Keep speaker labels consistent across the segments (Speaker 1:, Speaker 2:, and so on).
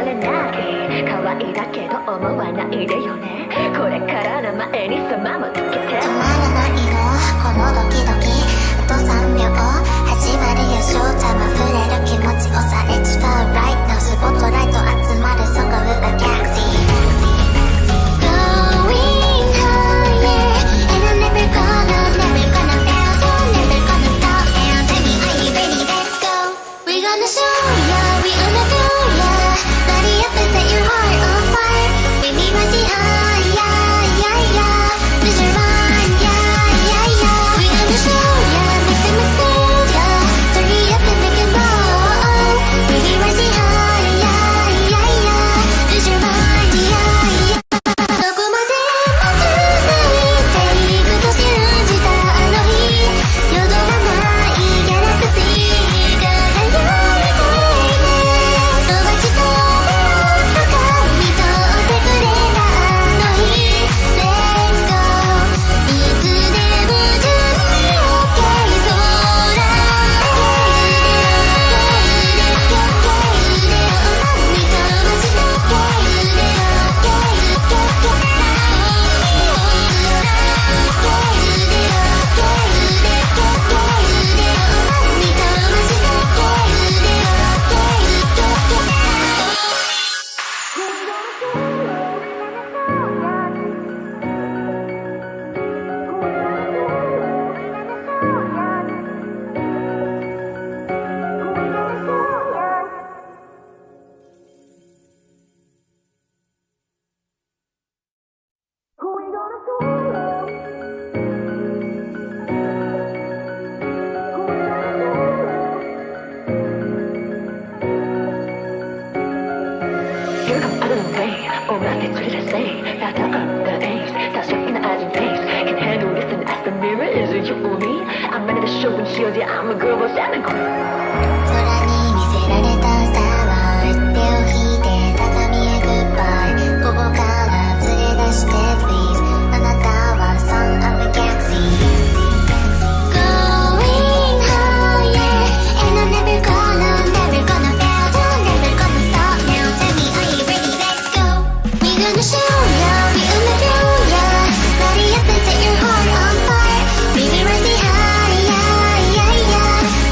Speaker 1: 離れない可愛いだけど思わないでよねこれから名前にそまもつけて
Speaker 2: 止まらないのこのドキドキあと3秒始まるよショータイム溢れる気持ちをされちゃう Right now スポットライト集まるそこはギャラクシー Going higher and I'm never gonna fail never gonna stop and tell me are you ready let's go We're gonna show ya we gonna feel ya Body up and set your heart on fire Baby rising high Lose your mind We're gonna show ya make them explode ya Turn it up and make it roll Baby rising high Lose your mind どこまでも続いていくと信じたあの日よどまないギャラクシー輝いて伸ばした目を深み通ってくれたあの日 Let's go いつでも準備 OK 空見飛ばした
Speaker 1: おまけつれて say that I'm the ace 多色な味 taste Can handle this and ask the mirror is it you or me I'm ready to show and shield yeah I'm a girl boss and a queen
Speaker 2: 空に見せられたスターは手を引いて高みへグッバイここから連れ出して please あなたは son of a galaxy Going higher and I'm never gonna fail never gonna stop now tell me are you ready let's go We're gonna show ya we gonna feel ya Body up and set your heart on fire Baby rising high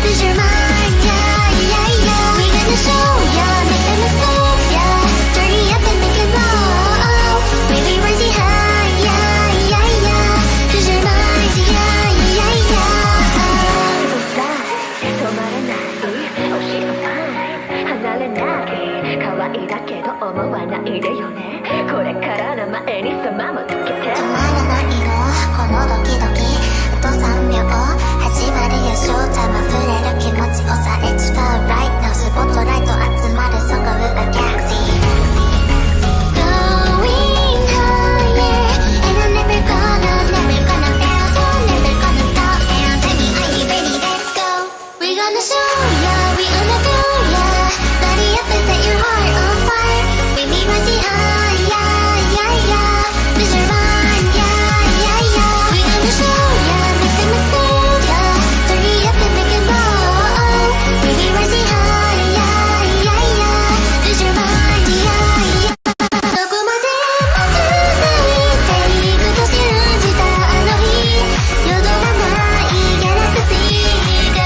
Speaker 2: Lose your mind We're gonna show ya make them explode ya Turn it up and make it roll Baby rising high Lose your mind
Speaker 1: 止まれない惜しいタイム離れない可愛いだけど思わないでよねこれから名前にそまもつけて
Speaker 2: 止まらないのこのドキドキあと3秒始まるよショータイム溢れる気持ちをされちゃう Right now スポットライト集まるそこはギャラクシー Going higher and I'm never gonna fail never gonna stop and tell me are you ready let's go We're gonna show ya we gonna feel ya Body up and set your heart on fire Baby rising high Lose your mind We're gonna show ya make them explode ya Turn it up and make it roll Baby rising high Lose your mind どこまでも続いていくと信じたあの日よどまないギャラクシー輝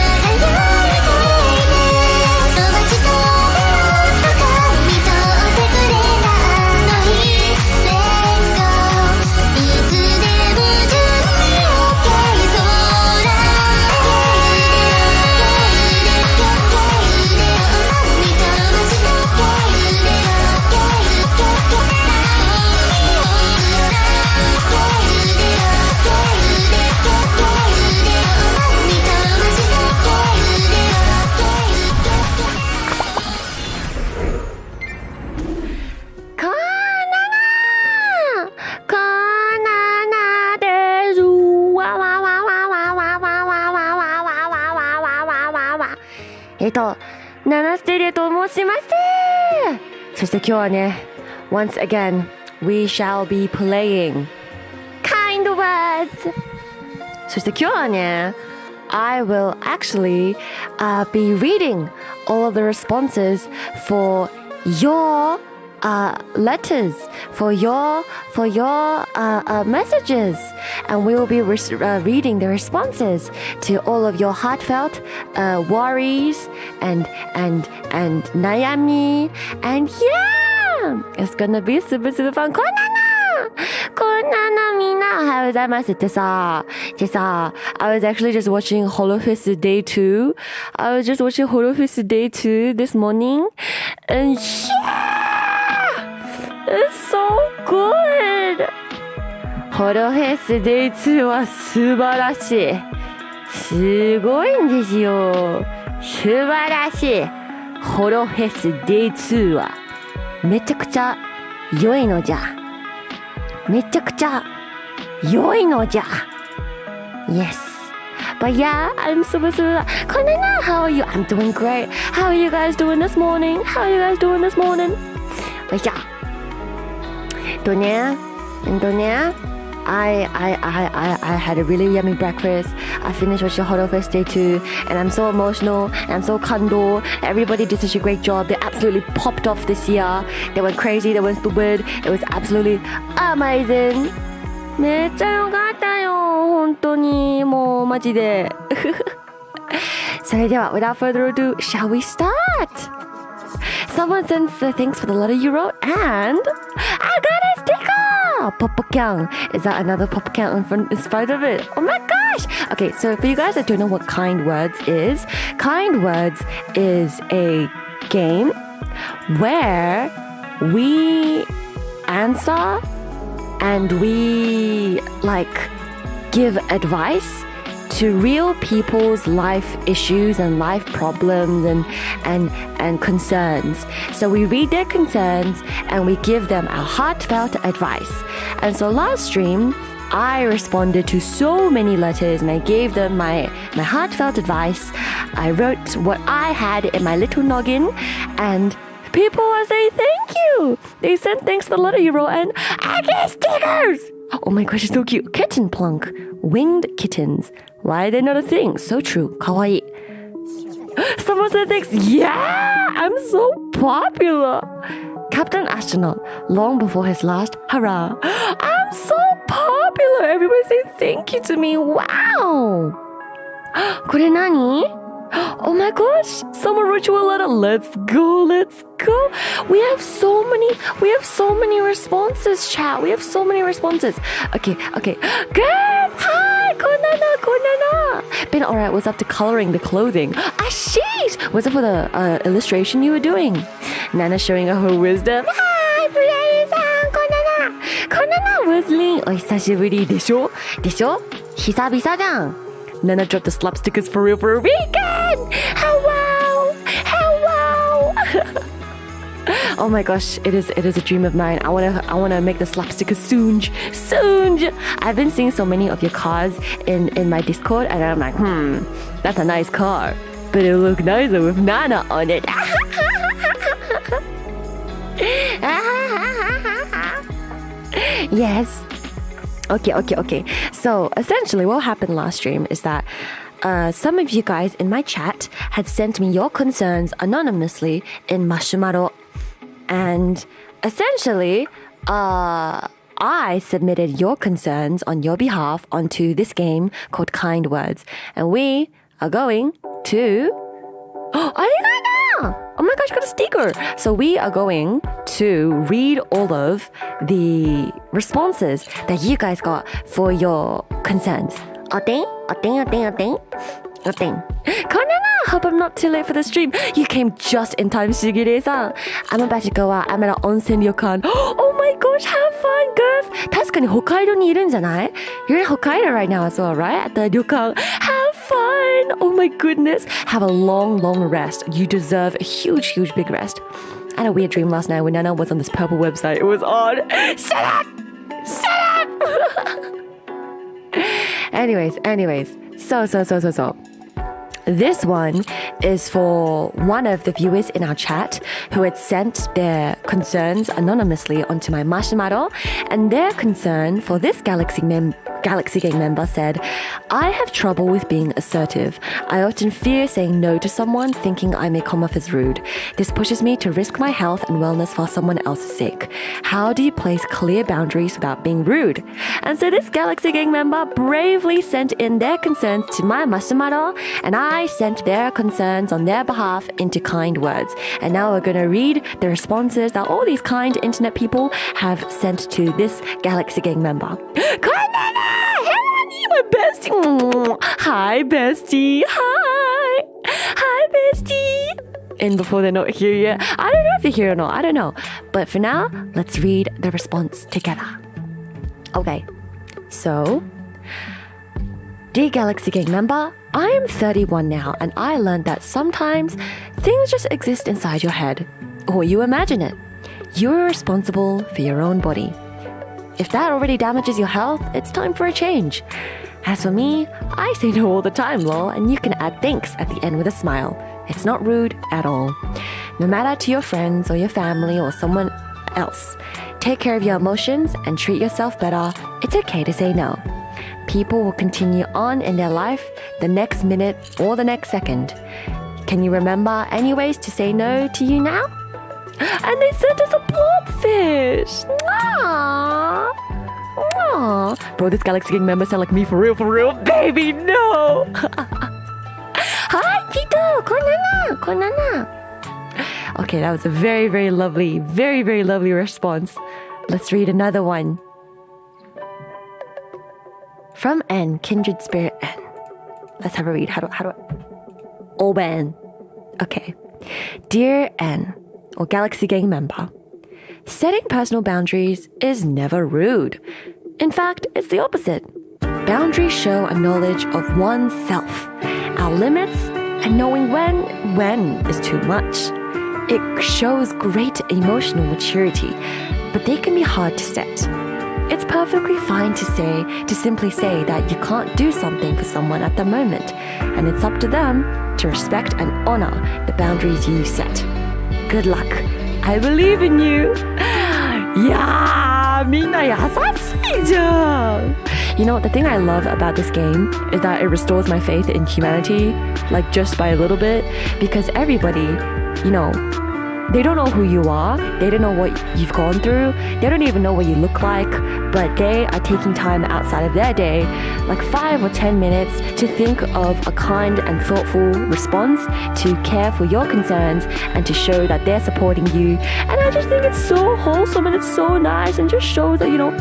Speaker 2: いて伸ばした目を深み通ってくれたあの日 Let's go いつでも準備 OK 空見飛ばした
Speaker 1: こななですわわわわわわわわわわわわわわわナナステリアと申します。そして今日はね Once again we shall be playing kind words そして今日はねI will actually be reading all of the responses for your letters, for your messages, and we will be reading the responses to all of your heartfelt worries and nayami, and yeah, it's gonna be super fun. こんなのみんなおはようございますってさ、I was actually just watching Hobbies Day 2. I was just watching Hobbies Day 2 this morning, and yeah, it's so good. Hobbies Day 2は素晴らしい。すごいんですよ。素晴らしい。Hobbies Day 2はめちゃくちゃ良いのじゃ。めちゃくちゃ良いのじゃ。Yes. But yeah, I'm super. こんなな、how are you? I'm doing great. How are you guys doing this morning? But yeah. I had a really yummy breakfast. I finished watching Hobbies Day 2, and I'm so emotional, and I'm so kando. Everybody did such a great job. They absolutely popped off this year. They went crazy, they went stupid. It was absolutely amazing. めっちゃよかったよ。本当に、もうマジで。それでは、without further ado, shall we start? Someone sends thanks for the letter you wrote, and I got a sticker! Popokan. Is that another Popokan in spite of it? Oh my gosh! Okay, so for you guys that don't know what Kind Words is a game where we answer and we give advice to real people's life issues and life problems and concerns. So we read their concerns and we give them our heartfelt advice. And so last stream, I responded to so many letters and I gave them my heartfelt advice. I wrote what I had in my little noggin, and people were saying thank you. They sent thanks for the letter you wrote, and I get stickers. Oh my gosh, it's so cute. Kitten plunk. Winged kittens. Why are they not a thing? So true. Kawaii. Someone said thanks. Yeah, I'm so popular. Captain Astronaut, long before his last hurrah. I'm so popular. Everybody saying thank you to me. Wow. これ何? Oh my gosh, someone wrote you a letter. Let's go. We have so many responses, chat. We have so many responses. Okay. Girls, hi, こんなの. Been alright, what's up to coloring the clothing? Ashish, what's up for the illustration you were doing? Nana showing her wisdom. Hi, ブラリーさん、こんなの. Rosaline, お久しぶりでしょ? 久々じゃん. Nana dropped the slap stickers for real for a weekend! Hello! Oh my gosh, it is a dream of mine. I wanna make the slap stickers soon. I've been seeing so many of your cars in my Discord, and I'm like, that's a nice car, but it'll look nicer with Nana on it. Yes. Okay. So essentially what happened last stream is that some of you guys in my chat had sent me your concerns anonymously in Marshmallow. And essentially, I submitted your concerns on your behalf onto this game called Kind Words. And we are going to... Oh my gosh, got a sticker. So we are going to read all of the responses that you guys got for your concerns. 어땡? Hope I'm not too late for the stream. You came just in time, Shigure-san. I'm about to go out. I'm at an onsen ryokan. Oh my gosh, have fun, girls. 確かに北海道にいるんじゃない? You're in Hokkaido right now as well, right? At the ryokan. Have fun. Oh my goodness. Have a long rest. You deserve a huge big rest. I had a weird dream last night when Nana was on this purple website. It was on. Shut up. Anyways. So. This one is for one of the viewers in our chat who had sent their concerns anonymously onto my marshmallow, and their concern for this galaxy Galaxy Gang member said, I have trouble with being assertive. I often fear saying no to someone, thinking I may come off as rude. This pushes me to risk my health and wellness for someone else's sake. How do you place clear boundaries without being rude? And so this Galaxy Gang member bravely sent in their concerns to my Mashimaro, and I sent their concerns on their behalf into kind words. And now we're going to read the responses that all these kind internet people have sent to this Galaxy Gang member. My bestie. Hi, bestie. Hi, bestie. And before they're not here yet, I don't know if they're here or not. I don't know. But for now, let's read the response together. Okay. So, dear Galaxy Gang member, I am 31 now, and I learned that sometimes things just exist inside your head, or you imagine it. You're responsible for your own body. If that already damages your health, it's time for a change. As for me, I say no all the time, lol, and you can add thanks at the end with a smile. It's not rude at all. No matter to your friends or your family or someone else, take care of your emotions and treat yourself better. It's okay to say no. People will continue on in their life the next minute or the next second. Can you remember any ways to say no to you now? And they sent us a blobfish. Aww. Aww. Bro, this Galaxy Gang member sound like me for real, baby, no. Hi, Tito, konana. Okay, that was a very lovely, very lovely response. Let's read another one. From N, Kindred Spirit N. Let's have a read. How do I? Oben. Okay. Dear N, or Galaxy Gang member, setting personal boundaries is never rude. In fact, it's the opposite. Boundaries show a knowledge of oneself, our limits, and knowing when is too much. It shows great emotional maturity, but they can be hard to set. It's perfectly fine to simply say that you can't do something for someone at the moment, and it's up to them to respect and honor the boundaries you set. Good luck. I believe in you. Yeah, みんな優しいじゃん. You know, the thing I love about this game is that it restores my faith in humanity, like just by a little bit, because everybody, you know, they don't know who you are, they don't know what you've gone through, they don't even know what you look like, but they are taking time outside of their day, like 5 or 10 minutes, to think of a kind and thoughtful response, to care for your concerns, and to show that they're supporting you. And I just think it's so wholesome and it's so nice, and just shows that, you know,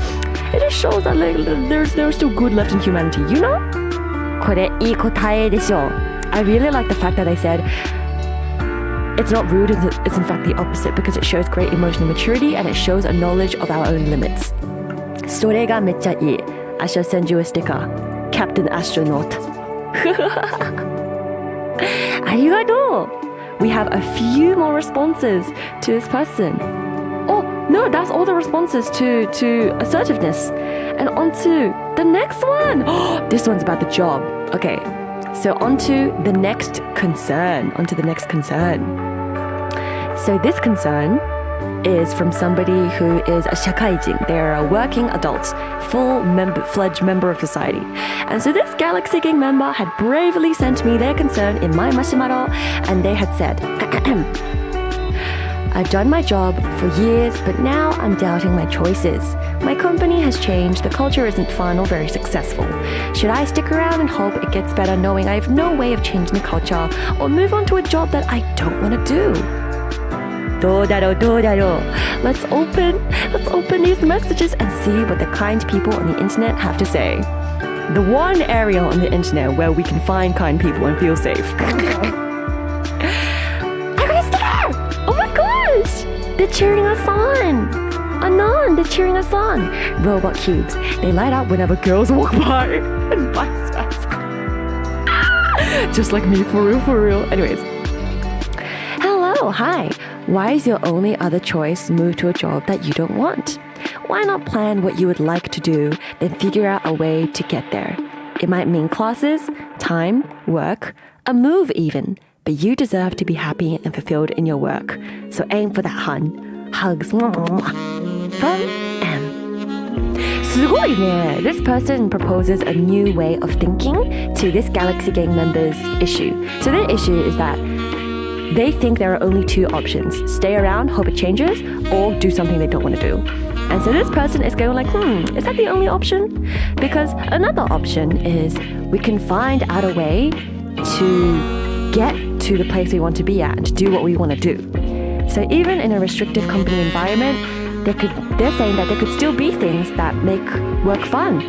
Speaker 1: it just shows that like, there's still good left in humanity, you know? これいい答えでしょ. I really like the fact that I said it's not rude, it's in fact the opposite, because it shows great emotional maturity and it shows a knowledge of our own limits. それがめっちゃいい. I shall send you a sticker. Captain Astronaut. ありがとう. We have a few more responses to this person. Oh, no, that's all the responses to assertiveness. And on to the next one. Oh, this one's about the job. Okay. So on to the next concern. So this concern is from somebody who is a shakaijin. They're a working adult, full-fledged member of society. And so this Galaxy Gang member had bravely sent me their concern in my Mashimaro, and they had said, I've done my job for years, but now I'm doubting my choices. My company has changed, the culture isn't fun or very successful. Should I stick around and hope it gets better knowing I have no way of changing the culture, or move on to a job that I don't want to do? どうだろう. Let's open these messages and see what the kind people on the internet have to say. The one area on the internet where we can find kind people and feel safe. Oh my gosh! They're cheering us on! Anon, they're cheering us on! Robot cubes. They light up whenever girls walk by. And vice versa. Just like me, for real. Anyways. Hello, hi. Why is your only other choice move to a job that you don't want? Why not plan what you would like to do, then figure out a way to get there? It might mean classes, time, work, a move even. But you deserve to be happy and fulfilled in your work. So aim for that, hun. Hugs. From M. すごいね。This person proposes a new way of thinking to this Galaxy Gang member's issue. So their issue is that they think there are only two options: stay around, hope it changes, or do something they don't want to do. And so this person is going like, is that the only option? Because another option is we can find out a way to get to the place we want to be at and to do what we want to do. So even in a restrictive company environment, they're saying that there could still be things that make work fun.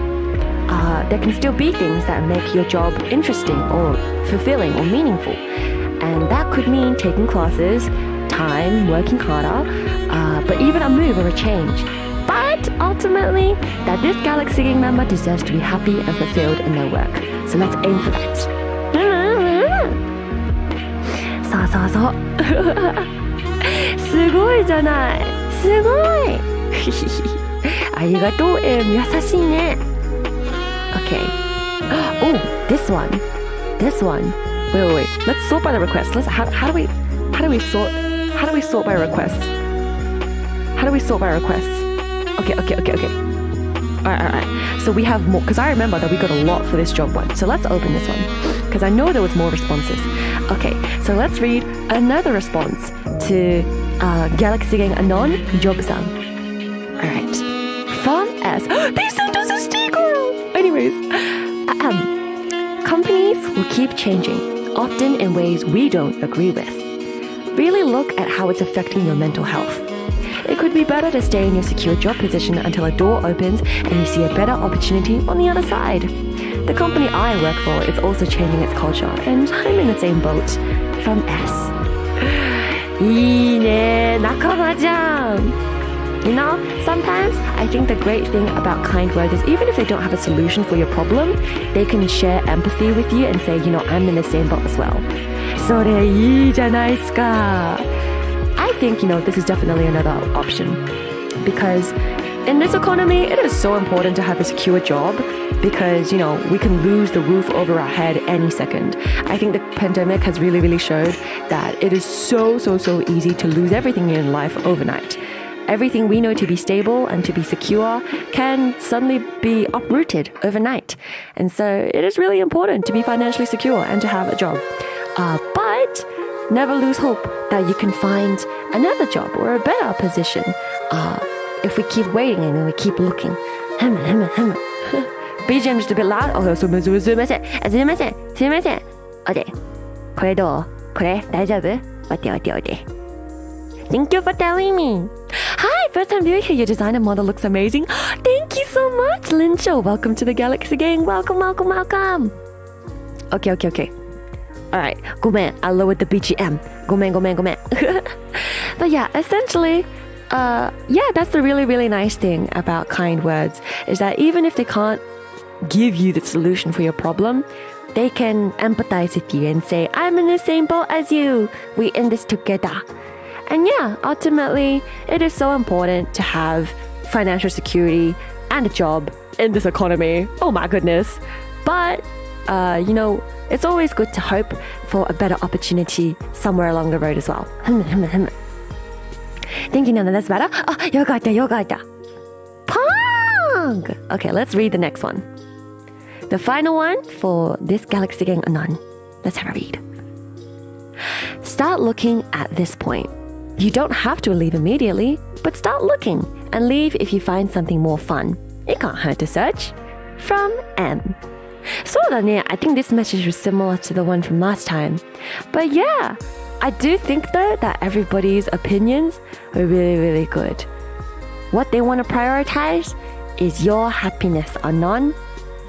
Speaker 1: There can still be things that make your job interesting or fulfilling or meaningful. And that could mean taking classes, time, working harder, but even a move or a change. But ultimately, that this Galaxy Gang member deserves to be happy and fulfilled in their work. So let's aim for that. そうそうそう。すごいじゃない。すごい。ありがとう、優しいね。Okay. Oh, this one. This one. Wait. Let's sort by the requests. How do we sort by requests? How do we sort by requests? Okay. Alright. So we have more, because I remember that we got a lot for this job one. So let's open this one, because I know there was more responses. Okay, so let's read another response to Galaxy Gang Anon Job-san. Alright. From S. They sent us a sticker! Anyways. Companies will keep changing, often in ways we don't agree with. Really look at how it's affecting your mental health. It could be better to stay in your secure job position until a door opens and you see a better opportunity on the other side. The company I work for is also changing its culture, and I'm in the same boat. From S. いいね、仲間じゃん。You know, sometimes I think the great thing about kind words is even if they don't have a solution for your problem, they can share empathy with you and say, I'm in the same boat as well. それいいじゃないですか。I think, this is definitely another option. Because in this economy, it is so important to have a secure job because, we can lose the roof over our head any second. I think the pandemic has really, really showed that it is so easy to lose everything in life overnight. Everything we know to be stable and to be secure can suddenly be uprooted overnight. And so it is really important to be financially secure and to have a job. But never lose hope that you can find another job or a better position if we keep waiting and we keep looking. BGM just a bit loud. Oh, すいません。Okay. これどう？これ大丈夫？待て。Thank you for telling me. Hi, first time viewer here. Your designer model looks amazing. Thank you so much, Lin Cho. Welcome to the Galaxy Gang. Welcome. Okay. Alright, ごめん. I lowered the BGM. ごめん. But yeah, essentially, that's the really, really nice thing about kind words is that even if they can't give you the solution for your problem, they can empathize with you and say, I'm in the same boat as you. We in this together. And yeah, ultimately, it is so important to have financial security and a job in this economy. Oh my goodness. But, it's always good to hope for a better opportunity somewhere along the road as well. Think that's better? Oh, よかった. Pong! Okay, let's read the next one. The final one for this Galaxy Gang Anon. Let's have a read. Start looking at this point. You don't have to leave immediately, but start looking and leave if you find something more fun. It can't hurt to search. From M. So I think this message was similar to the one from last time. But yeah, I do think though that everybody's opinions are really, really good. What they want to prioritize is your happiness, Anon,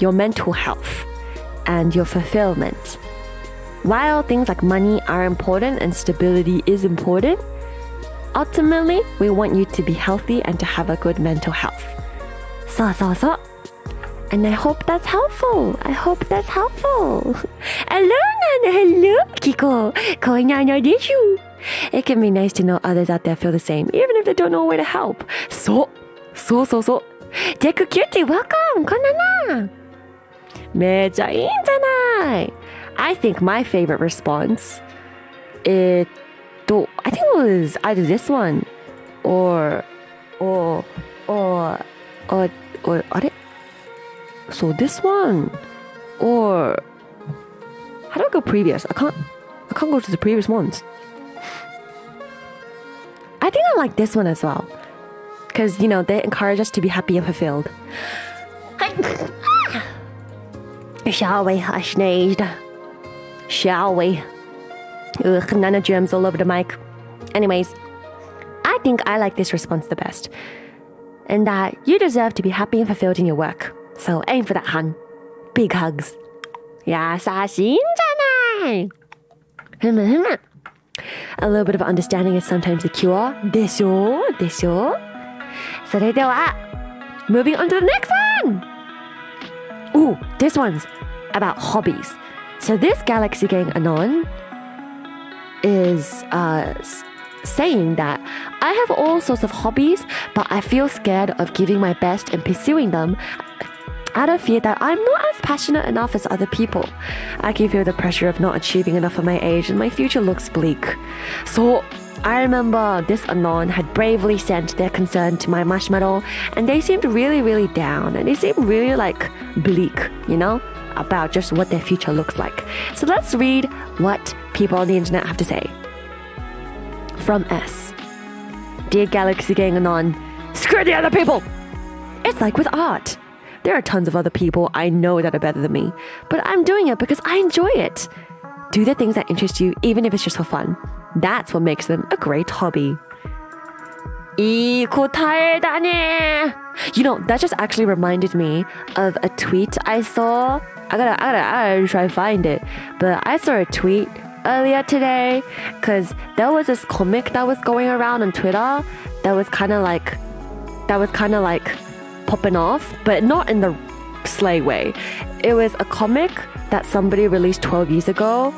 Speaker 1: your mental health, and your fulfillment. While things like money are important and stability is important, ultimately, we want you to be healthy and to have a good mental health. So. And I hope that's helpful. Hello, Kiko. Koinano deshu. It can be nice to know others out there feel the same, even if they don't know where to help. So. Deku Cutie, welcome. こんなな。めっちゃいいんじゃない。I think my favorite response, I think it was either this one or or あれ So this one or how do I go previous? I can't go to the previous ones. I think I like this one as well because you know they encourage us to be happy and fulfilled. Shall we? I sneezed. Shall we? Ugh, nano germs all over the mic. Anyways, I think I like this response the best. And that you deserve to be happy and fulfilled in your work. So aim for that, hun. Big hugs. 優しいんじゃない。A little bit of understanding is sometimes the cure. でしょでしょそれでは moving on to the next one! Ooh, this one's about hobbies. So this Galaxy Gang Anon is saying that I have all sorts of hobbies, but I feel scared of giving my best and pursuing them out of fear that I'm not as passionate enough as other people. I can feel the pressure of not achieving enough at my age and my future looks bleak. So I remember this Anon had bravely sent their concern to my marshmallow and they seemed really, really down and they seemed really like bleak, you know, about just what their future looks like. So let's read what people on the internet have to say. From S. Dear Galaxy Gang Anon, screw the other people! It's like with art. There are tons of other people I know that are better than me, but I'm doing it because I enjoy it. Do the things that interest you, even if it's just for fun. That's what makes them a great hobby. いい答えだね. You know, that just actually reminded me of a tweet I saw. I gotta try to find it. But I saw a tweet earlier today because there was this comic that was going around on Twitter that was kind of like popping off, but not in the slay way. It was a comic that somebody released 12 years ago.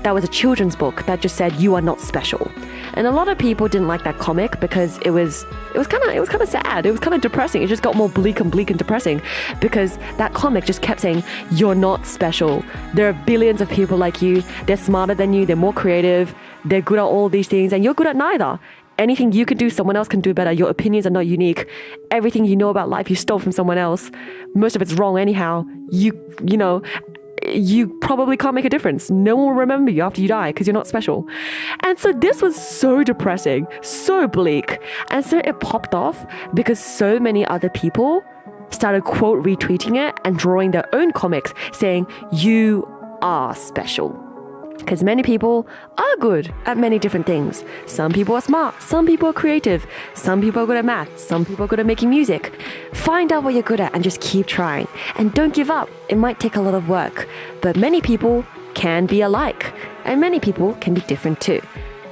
Speaker 1: That was a children's book that just said you are not special. And a lot of people didn't like that comic because it was kind of sad. It was kind of depressing. It just got more bleak and depressing because that comic just kept saying you're not special. There are billions of people like you. They're smarter than you. They're more creative. They're good at all these things and you're good at neither. Anything you can do, someone else can do better. Your opinions are not unique. Everything you know about life, you stole from someone else. Most of it's wrong anyhow. You probably can't make a difference. No one will remember you after you die because you're not special. And so this was so depressing, so bleak. And so it popped off because so many other people started quote retweeting it and drawing their own comics saying, you are special. Because many people are good at many different things. Some people are smart. Some people are creative. Some people are good at math. Some people are good at making music. Find out what you're good at and just keep trying. And don't give up. It might take a lot of work. But many people can be alike. And many people can be different too.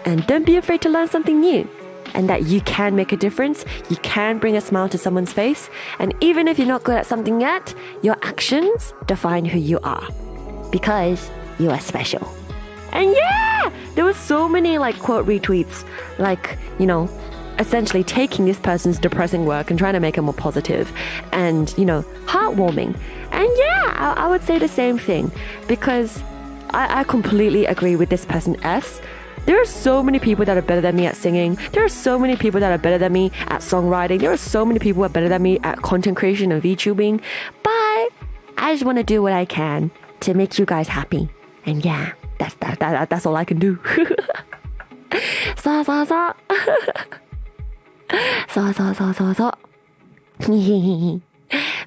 Speaker 1: And don't be afraid to learn something new. And that you can make a difference. You can bring a smile to someone's face. And even if you're not good at something yet, your actions define who you are. Because you are special. And yeah, there were so many like quote retweets, like, you know, essentially taking this person's depressing work and trying to make it more positive and, you know, heartwarming. And yeah, I would say the same thing because I completely agree with this person S. There are so many people that are better than me at singing. There are so many people that are better than me at songwriting. There are so many people that are better than me at content creation and VTubing. But I just want to do what I can to make you guys happy. And yeah. That's all I can do. So.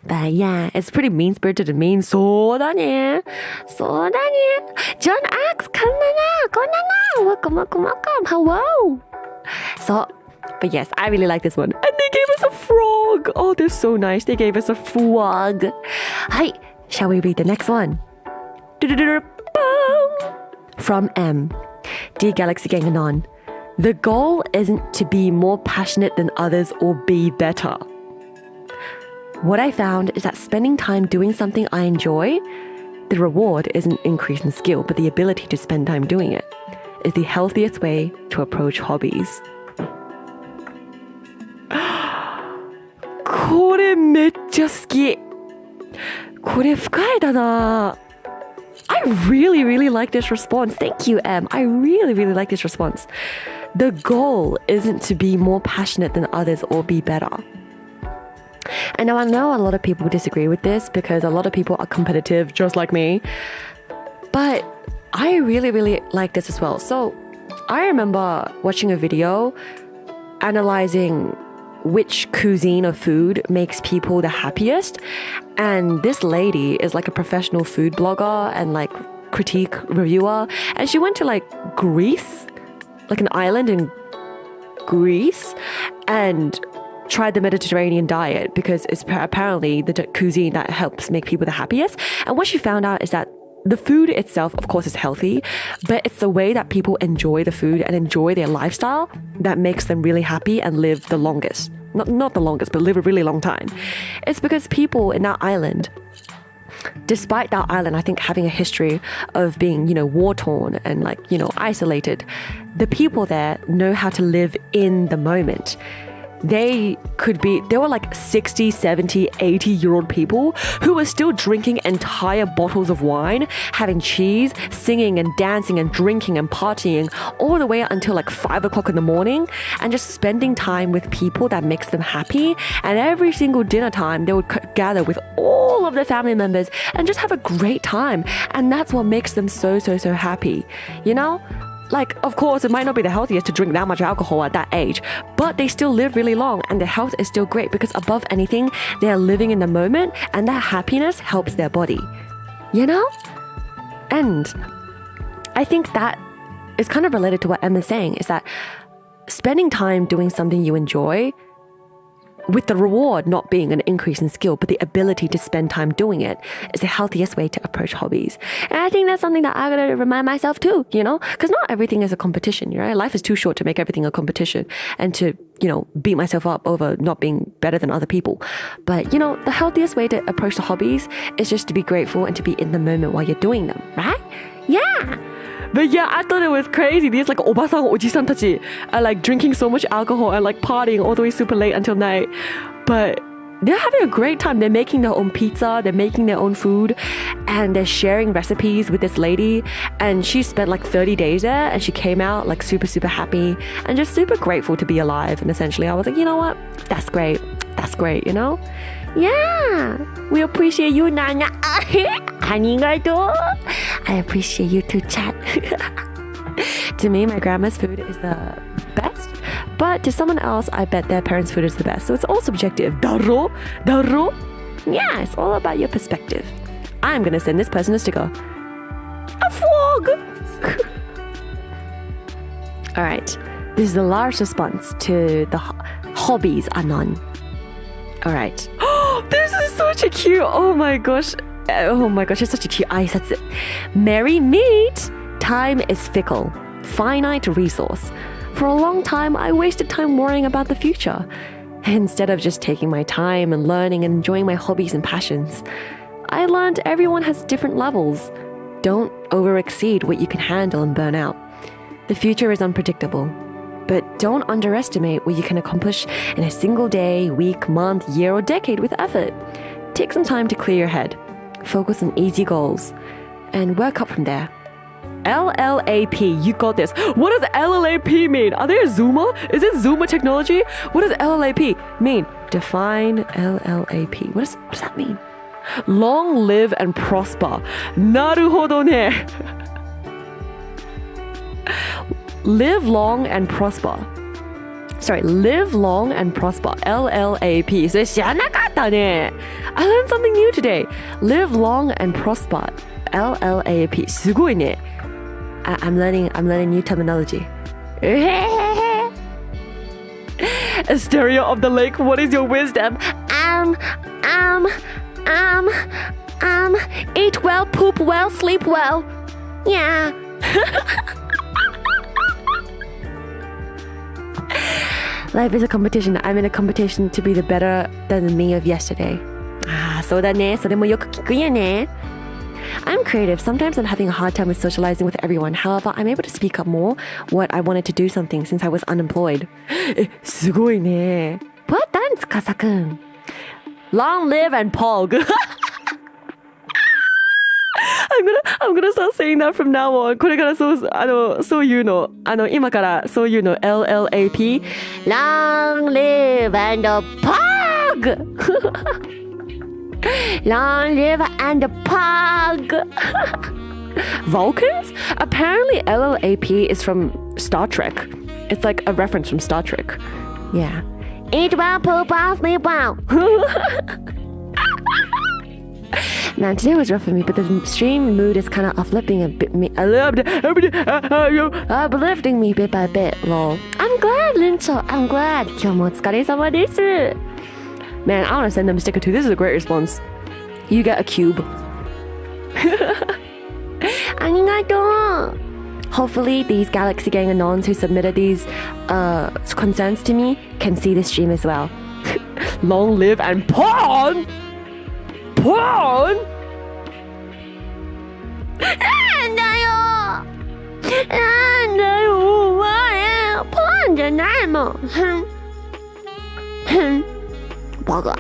Speaker 1: But yeah, it's pretty mean-spirited and mean. そうだね. John Axe, こんなな. Welcome. Hello. So, but yes, I really like this one. And they gave us a frog. Oh, they're so nice. They gave us a frog. Hi, shall we read the next one? From M. Dear Galaxy Gang Anon, the goal isn't to be more passionate than others or be better. What I found is that spending time doing something I enjoy, the reward isn't an increase in skill, but the ability to spend time doing it is the healthiest way to approach hobbies. これめっちゃ好き。これ深いだな。I really like this response. Thank you, M. I really like this response. The goal isn't to be more passionate than others or be better. And now I know a lot of people disagree with this because a lot of people are competitive just like me. But I really, really like this as well. So I remember watching a video analyzing which cuisine or food makes people the happiest. And this lady is like a professional food blogger and like critique reviewer. And she went to like Greece, like an island in Greece, and tried the Mediterranean diet because it's apparently the cuisine that helps make people the happiest. And what she found out is that the food itself, of course, is healthy, but it's the way that people enjoy the food and enjoy their lifestyle that makes them really happy and live the longest. Not the longest, but live a really long time. It's because people in that island, despite that island, I think, having a history of being, war-torn and like, isolated, the people there know how to live in the moment. They were like 60, 70, 80-year-old people who were still drinking entire bottles of wine, having cheese, singing and dancing and drinking and partying all the way until like 5 o'clock in the morning, and just spending time with people that makes them happy. And every single dinner time, they would gather with all of their family members and just have a great time. And that's what makes them so, so, so happy, Like, of course, it might not be the healthiest to drink that much alcohol at that age, but they still live really long and their health is still great because above anything, they're living in the moment and that happiness helps their body, And I think that is kind of related to what Emma's saying, is that spending time doing something you enjoy, with the reward not being an increase in skill, but the ability to spend time doing it, is the healthiest way to approach hobbies. And I think that's something that I gotta remind myself too, because not everything is a competition, right? Life is too short to make everything a competition and to, beat myself up over not being better than other people. But, the healthiest way to approach the hobbies is just to be grateful and to be in the moment while you're doing them, right? Yeah. But yeah, I thought it was crazy. These like obasan, ojisan tachi are like drinking so much alcohol and like partying all the way super late until night. But they're having a great time. They're making their own pizza, they're making their own food, and they're sharing recipes with this lady. And she spent like 30 days there and she came out like super, super happy and just super grateful to be alive. And essentially I was like, you know what? That's great. That's great, Yeah, we appreciate you, Nana. Arigato. I appreciate you too, chat. To me, my grandma's food is the best, but to someone else, I bet their parents' food is the best. So it's all subjective. Daro? Yeah, it's all about your perspective. I'm gonna send this person a sticker. A frog! All right, this is the last response to the hobbies anon. All right. This is such a cute, oh my gosh, it's such a cute 挨拶. Merry meet. Time is fickle, finite resource. For a long time, I wasted time worrying about the future, instead of just taking my time and learning and enjoying my hobbies and passions. I learned everyone has different levels. Don't overexceed what you can handle and burn out. The future is unpredictable. But don't underestimate what you can accomplish in a single day, week, month, year, or decade with effort. Take some time to clear your head. Focus on easy goals and work up from there. LLAP, you got this. What does LLAP mean? Are they a Zoomer? Is it Zoomer technology? What does LLAP mean? Define LLAP. What does that mean? Long live and prosper. Naruhodo ne. Live long and prosper. Live long and prosper. LLAP. それ知らなかったね. I learned something new today. Live long and prosper. LLAP. すごいね. I'm learning new terminology. Asteria of the lake, what is your wisdom? Eat well, poop well, sleep well. Yeah. Life is a competition. I'm in a competition to be the better than me of yesterday. そうだね。それもよく聞くよね. I'm creative. Sometimes I'm having a hard time with socializing with everyone. However, I'm able to speak up more what I wanted to do something since I was unemployed. すごいね. What done, Tsukasa-kun? Long live and pog. I'm gonna start saying that from now on. これからそういうの、今からそういうの LLAP Long live and pog. Long live and pog. Vulcans? Apparently LLAP is from Star Trek. It's like a reference from Star Trek. Yeah. Eat well, poop well, sleep well. Man, today was rough for me, but the stream mood is kind of uplifting uplifting me bit by bit, lol. I'm glad, Lincho. I'm glad. 今日もお疲れ様です。Man, I want to send them a sticker too. This is a great response. You get a cube. ありがとう. Hopefully, these Galaxy Gang Anons who submitted these concerns to me can see this stream as well. Long live and porn! Porn? なんだよお前ポンじゃないもんバカは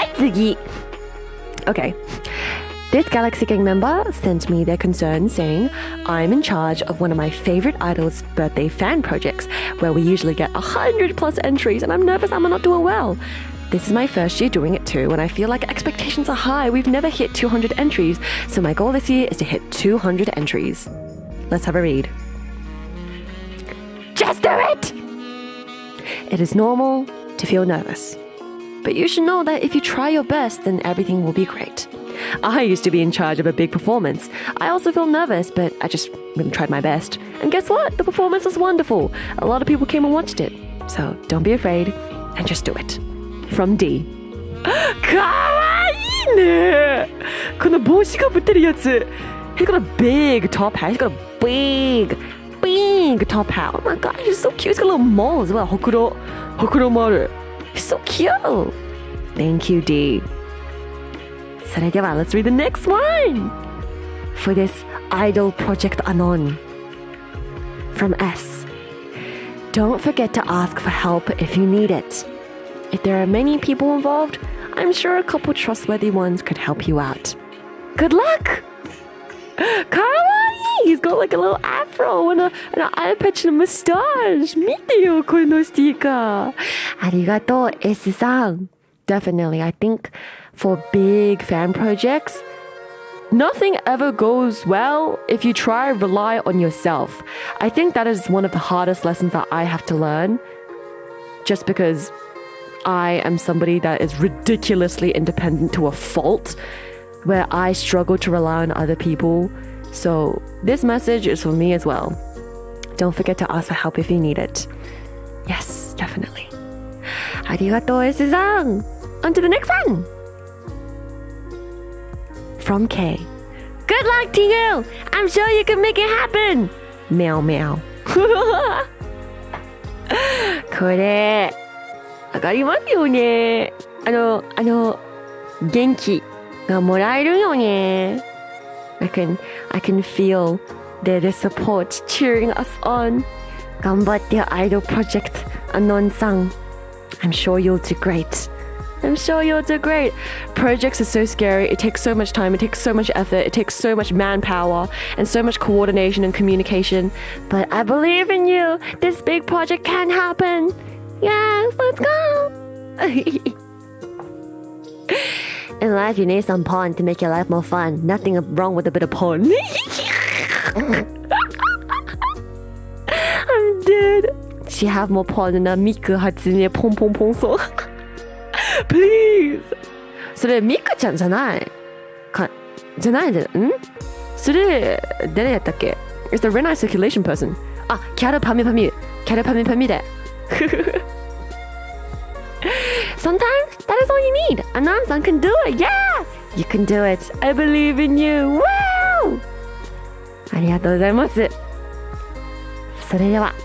Speaker 1: い次 Okay. This Galaxy Gang member sent me their concern saying, I'm in charge of one of my favorite idols' birthday fan projects where we usually get 100+ entries and I'm nervous I'm not doing well. This is my first year doing it too and I feel like expectations are high. We've never hit 200 entries, so my goal this year is to hit 200 entries. Let's have a read. Just do it! It is normal to feel nervous. But you should know that if you try your best, then everything will be great. I used to be in charge of a big performance. I also feel nervous, but I just really tried my best. And guess what? The performance was wonderful. A lot of people came and watched it. So don't be afraid and just do it. From D. かわいいねこの帽子かぶってるやつ He's got a big top hat. He's got a big top hat. Oh my gosh, he's so cute. He's got a little mole as well. ほくろもある He's so cute. Thank you, D. それでは let's read the next one. For this idol project anon. From S. Don't forget to ask for help if you need it. If there are many people involved, I'm sure a couple trustworthy ones could help you out. Good luck! Kawaii! He's got like a little afro and an eye patch and a mustache. 見てよ、このスティッカー。ありがとう、S さん。Definitely, I think for big fan projects, nothing ever goes well if you try and rely on yourself. I think that is one of the hardest lessons that I have to learn. Just because I am somebody that is ridiculously independent to a fault, where I struggle to rely on other people. So this message is for me as well. Don't forget to ask for help if you need it. Yes, definitely. ありがとう S さん On to the next one. From K. Good luck to you. I'm sure you can make it happen. Meow meow. これ上がりますよね。元気がもらえるよね。I can feel the support cheering us on. 頑張ってアイドルプロジェクトアノンさん。I'm sure you'll do great. I'm sure you'll do great. Projects are so scary. It takes so much time. It takes so much effort. It takes so much manpower and so much coordination and communication. But I believe in you. This big project can happen. Yes, let's go. In life, you need some porn to make your life more fun. Nothing wrong with a bit of porn. I'm dead. She have more porn than a Miku Hatsune pong pong pong so. Please. それミクちゃんじゃないかじゃないじゃんそれ誰やったっけ It's the Renai circulation person あキャラパミパミでSometimes that is all you need Anan-san can do it Yeah You can do it I believe in you Wow ありがとうございますそれでは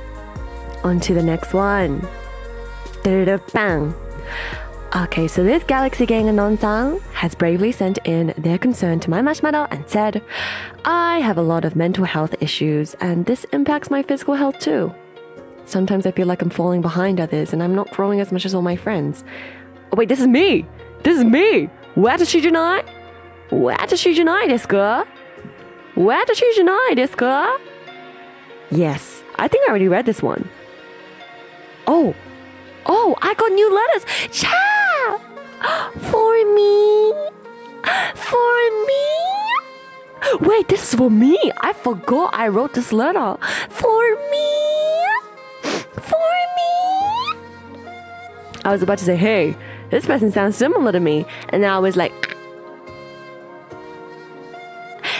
Speaker 1: On to the next one Bang Okay, so this Galaxy Gang Anon-san has bravely sent in their concern to my marshmallow and said, I have a lot of mental health issues and this impacts my physical health too. Sometimes I feel like I'm falling behind others and I'm not growing as much as all my friends. Oh wait, this is me! 私じゃないですか? Yes, I think I already read this one. Oh, Oh, I got new letters. Yeah! For me. For me. Wait, this is for me. I forgot I wrote this letter. For me. For me. I was about to say, hey, this person sounds similar to me. And I was like,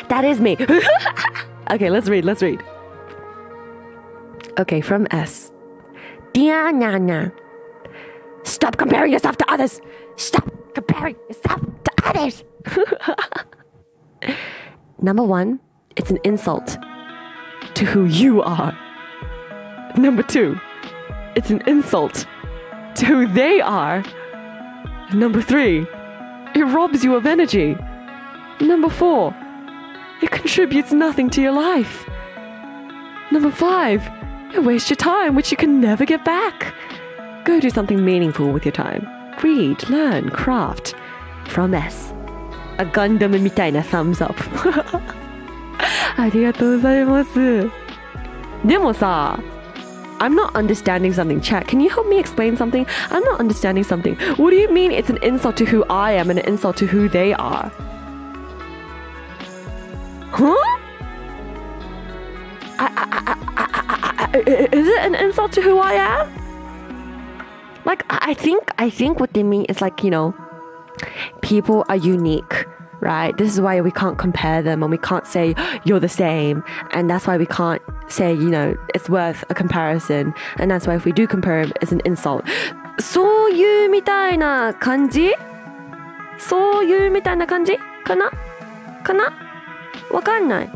Speaker 1: that is me. Okay, let's read. Okay, from S. Dear Nana. Stop comparing yourself to others. Stop comparing yourself to others. Number 1, it's an insult to who you are. Number 2, it's an insult to who they are. Number 3, it robs you of energy. Number 4, it contributes nothing to your life. Number 5, it wastes your time, which you can never get back. Go do something meaningful with your time. Read, learn, craft. From S. A Gundam みたいな thumbs up. ありがとうございます。でもさ、I'm not understanding something. Chat, can you help me explain something? I'm not understanding something. What do you mean it's an insult to who I am and an insult to who they are? Huh? Is it an insult to who I am? Like, I think what they mean is like, you know, people are unique, right? This is why we can't compare them and we can't say you're the same. And that's why we can't say, you know, it's worth a comparison. And that's why if we do compare it, it's an insult. そういうみたいな感じ？そういうみたいな感じ？かな？わかんない。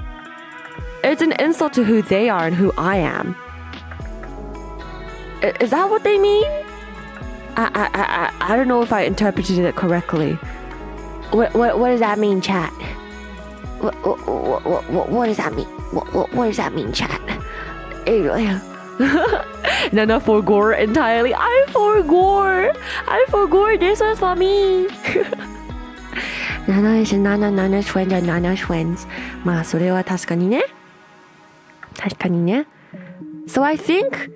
Speaker 1: It's an insult to who they are and who I am. Is that what they mean? I don't know if I interpreted it correctly. What does that mean, chat? What does that mean? What does that mean, chat? Nana forgot entirely. I forgot. This was for me. Nana is Nana friends are Nana friends. まあそれは確かにね。So I think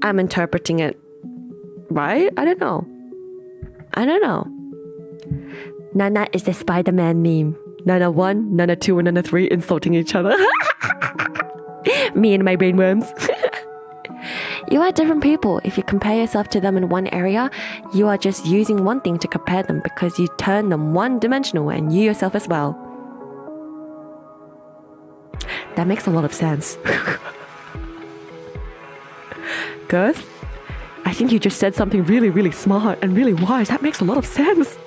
Speaker 1: I'm interpreting it right? I don't know. Nana is the Spider-Man meme. Nana 1, Nana 2, and Nana 3 insulting each other. Me and my brainworms. You are different people. If you compare yourself to them in one area, you are just using one thing to compare them because you turn them one-dimensional and you yourself as well. That makes a lot of sense. Girth, I think you just said something really, really smart and really wise. That makes a lot of sense.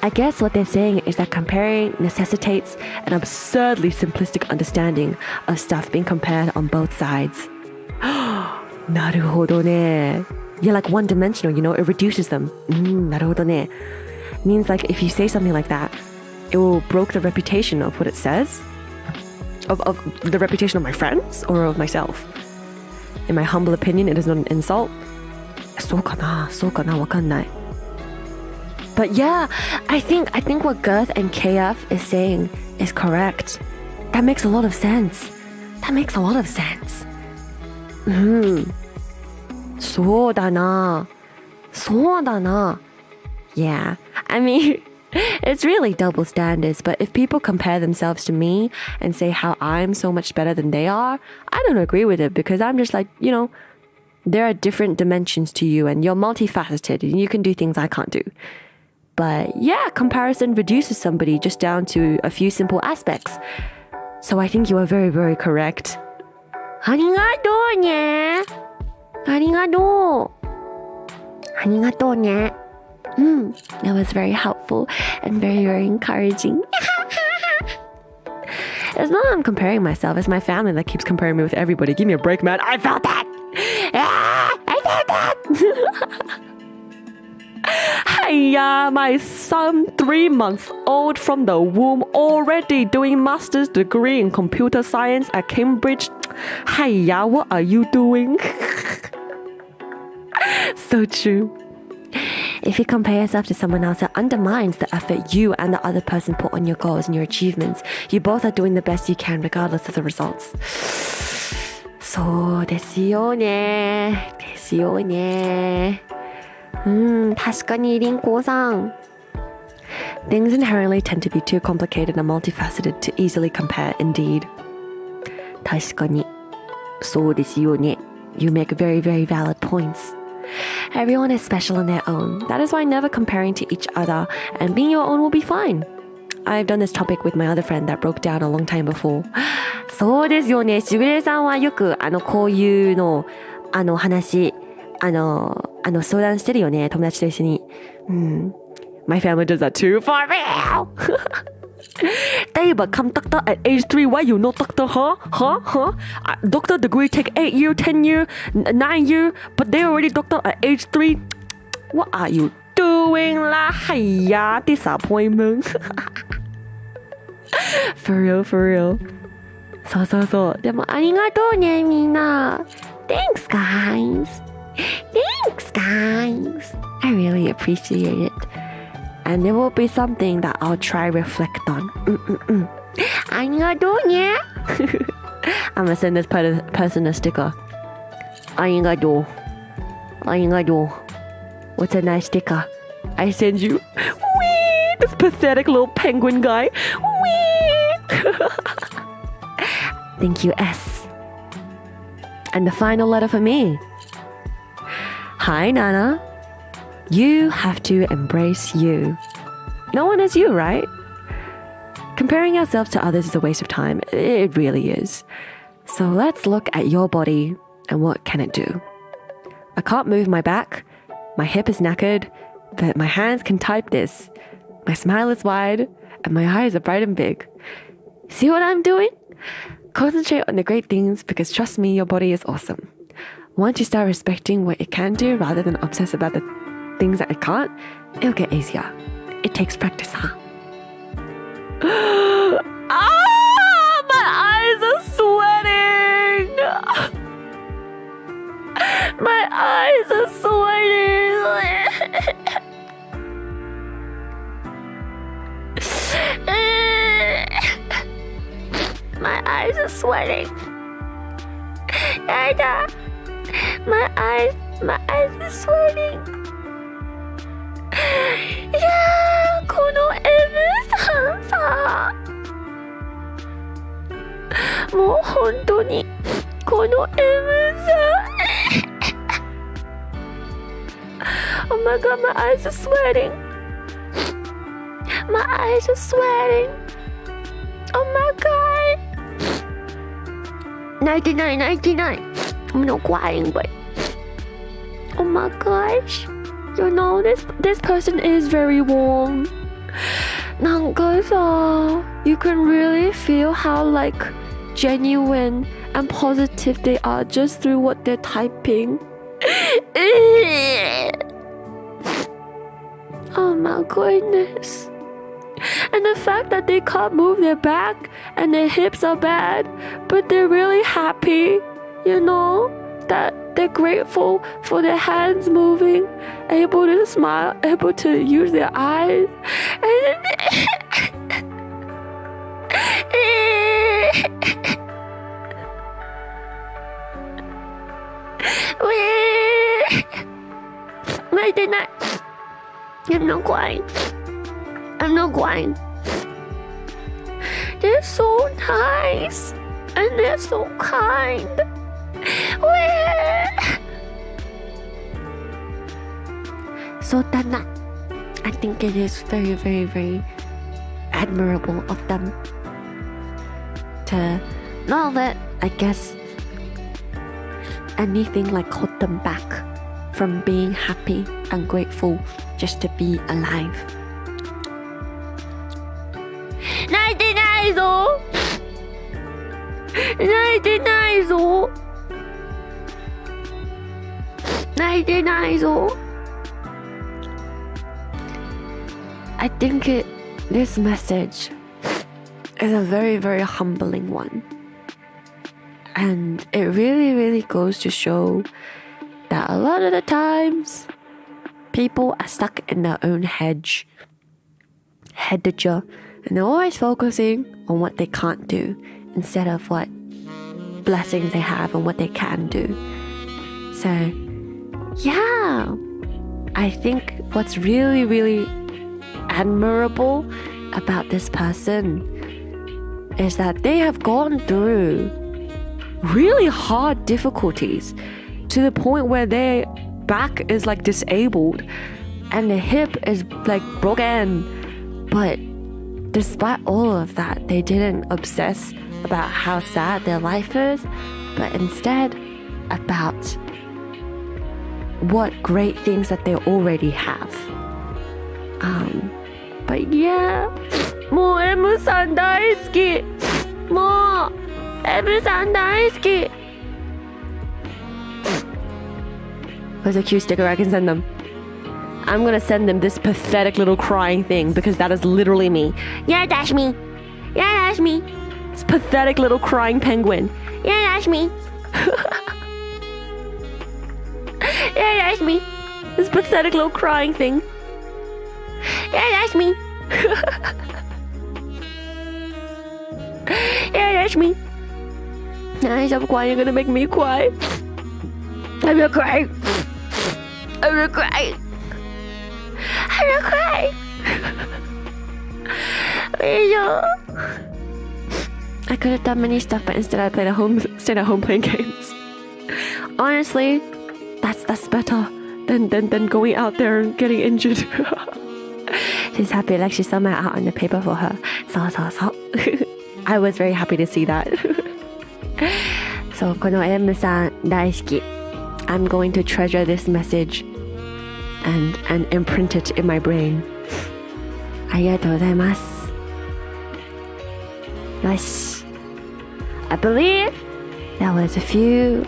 Speaker 1: I guess what they're saying is that comparing necessitates an absurdly simplistic understanding of stuff being compared on both sides. なるほどね. You're like one-dimensional, you know, it reduces them. なるほどね. Means like if you say something like that, it will break the reputation of what it says. Of the reputation of my friends or of myself. In my humble opinion, it is not an insult. そうかなわかんない. But yeah, I think what Girth and KF is saying is correct. That makes a lot of sense. そうだな. Yeah, I mean, it's really double standards, but if people compare themselves to me and say how I'm so much better than they are, I don't agree with it because I'm just like, you know, there are different dimensions to you and you're multifaceted and you can do things I can't do. But yeah, comparison reduces somebody just down to a few simple aspects. So I think you are very, very correct. ありがとうね. ありがとうね. That was very helpful and very, very encouraging. It's not that I'm comparing myself, it's my family that keeps comparing me with everybody. Give me a break, man. I felt that! I felt that! Hiya, my son, 3 months old from the womb, already doing master's degree in computer science at Cambridge. Hiya, what are you doing? So true. If you compare yourself to someone else, it undermines the effort you and the other person put on your goals and your achievements. You both are doing the best you can regardless of the results. そうですよね。ですよね。確かにリンコさん。Things inherently tend to be too complicated and multifaceted to easily compare, indeed. 確かに。そうですよね。You make very, very valid points. Everyone is special in their own. That is why never comparing to each other and being your own will be fine. I've done this topic with my other friend that broke down a long time before. そうですよね。しぐれさんはよくこういうの話相談してるよね。友達と一緒に。My family does that too for real. They become doctor at age 3. Why you not doctor? Huh? Doctor degree take 8 year, 10 year, 9 year, but they already doctor at age 3. What are you doing 啦？係呀 disappointment. For real, for real. そう。でもありがとうねみんな。Thanks guys. I really appreciate it. And it will be something that I'll try reflect on. ありがとうね。I'm gonna send this person a sticker. ありがとう。What's a nice sticker? I send you. Wee! This pathetic little penguin guy. Wee! Thank you, S. And the final letter for me. Hi, Nana. You have to embrace you. No one is you, right? Comparing ourselves to others is a waste of time. It really is. So let's look at your body and what can it do? I can't move my back. My hip is knackered, but my hands can type this. My smile is wide, and my eyes are bright and big. See what I'm doing? Concentrate on the great things because trust me, your body is awesome. Once you start respecting what it can do rather than obsess about the things that it can't, it'll get easier. It takes practice, huh? My eyes are sweating. My eyes are sweating. My eyes are sweating. My eyes are sweating. いやー、この M さんさ、もう本当にこの M さんOh my god, my eyes are sweating. My eyes are sweating. Oh my god. 泣いてない。I'm not crying, but oh my gosh. You know, this person is very warm. なんかさ、you can really feel how like genuine and positive they are just through what they're typing. Oh my goodness. And the fact that they can't move their back and their hips are bad, but they're really happy, you know, that they're grateful for their hands moving, able to smile, able to use their eyes. I'm not crying. They're so nice and they're so kind. So Tana, I think it is very, very, very admirable of them to not let, I guess, anything like hold them back from being happy and grateful just to be alive. 泣いてないぞ。泣いてないぞ。泣いてないぞ。I think this message is a very, very humbling one. And it really, really goes to show that a lot of the times people are stuck in their own hedge. And they're always focusing on what they can't do instead of what blessings they have and what they can do. So, yeah, I think what's really, really admirable about this person is that they have gone through really hard difficulties to the point where their back is like disabled and the hip is like broken. But despite all of that, they didn't obsess about how sad their life is, but instead about what great things that they already have. But yeah, もう M さん大好き。もう M さん大好き。There's a cute sticker I can send them. I'm gonna send them this pathetic little crying thing because that is literally me. Yeah, that's me. Yeah, that's me. This pathetic little crying penguin. Yeah, that's me. Yeah, that's me. This pathetic little crying thing. Yeah, that's me. Yeah, that's me. Nah, stop crying. You're gonna make me cry. I'm gonna cry. I'm gonna cry. I'm gonna cry. I could have done many stuff, but instead I stayed at home playing games. Honestly, that's better than going out there and getting injured. She's happy, like she saw my art on the paper for her. So. I was very happy to see that. So, この M さん大好き。I'm going to treasure this message and imprint it in my brain. ありがとうございます。よし。I believe there was a few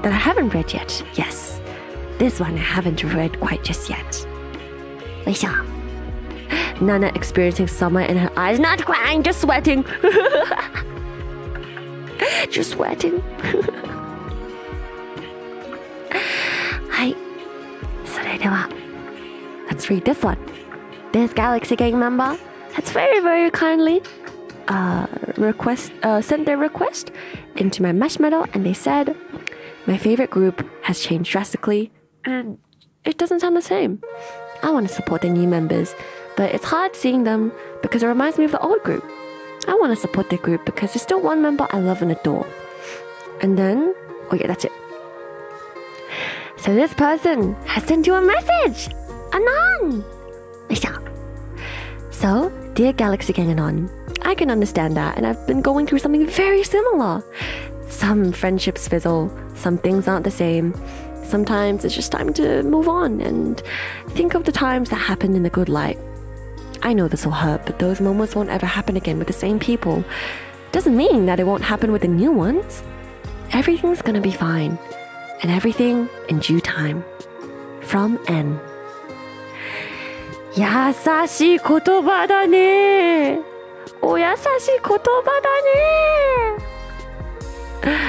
Speaker 1: that I haven't read yet. Yes. This one I haven't read quite just yet. よいしょ。Nana experiencing summer in her eyes. Not crying, just sweating. Just sweating. はい。それでは let's read this one. This Galaxy Gang member has very, very kindly sent their request into my marshmallow, and they said, my favorite group has changed drastically and it doesn't sound the same. I want to support the new members, but it's hard seeing them because it reminds me of the old group. I want to support the group because there's still one member I love and adore. And then, oh yeah, that's it. So this person has sent you a message. Anon! So, dear Galaxy Gang Anon, I can understand that, and I've been going through something very similar. Some friendships fizzle, some things aren't the same. Sometimes it's just time to move on and think of the times that happened in a good light. I know this will hurt, but those moments won't ever happen again with the same people. Doesn't mean that it won't happen with the new ones. Everything's gonna be fine, and everything in due time. From N. 優しい言葉だね。お優しい言葉だね。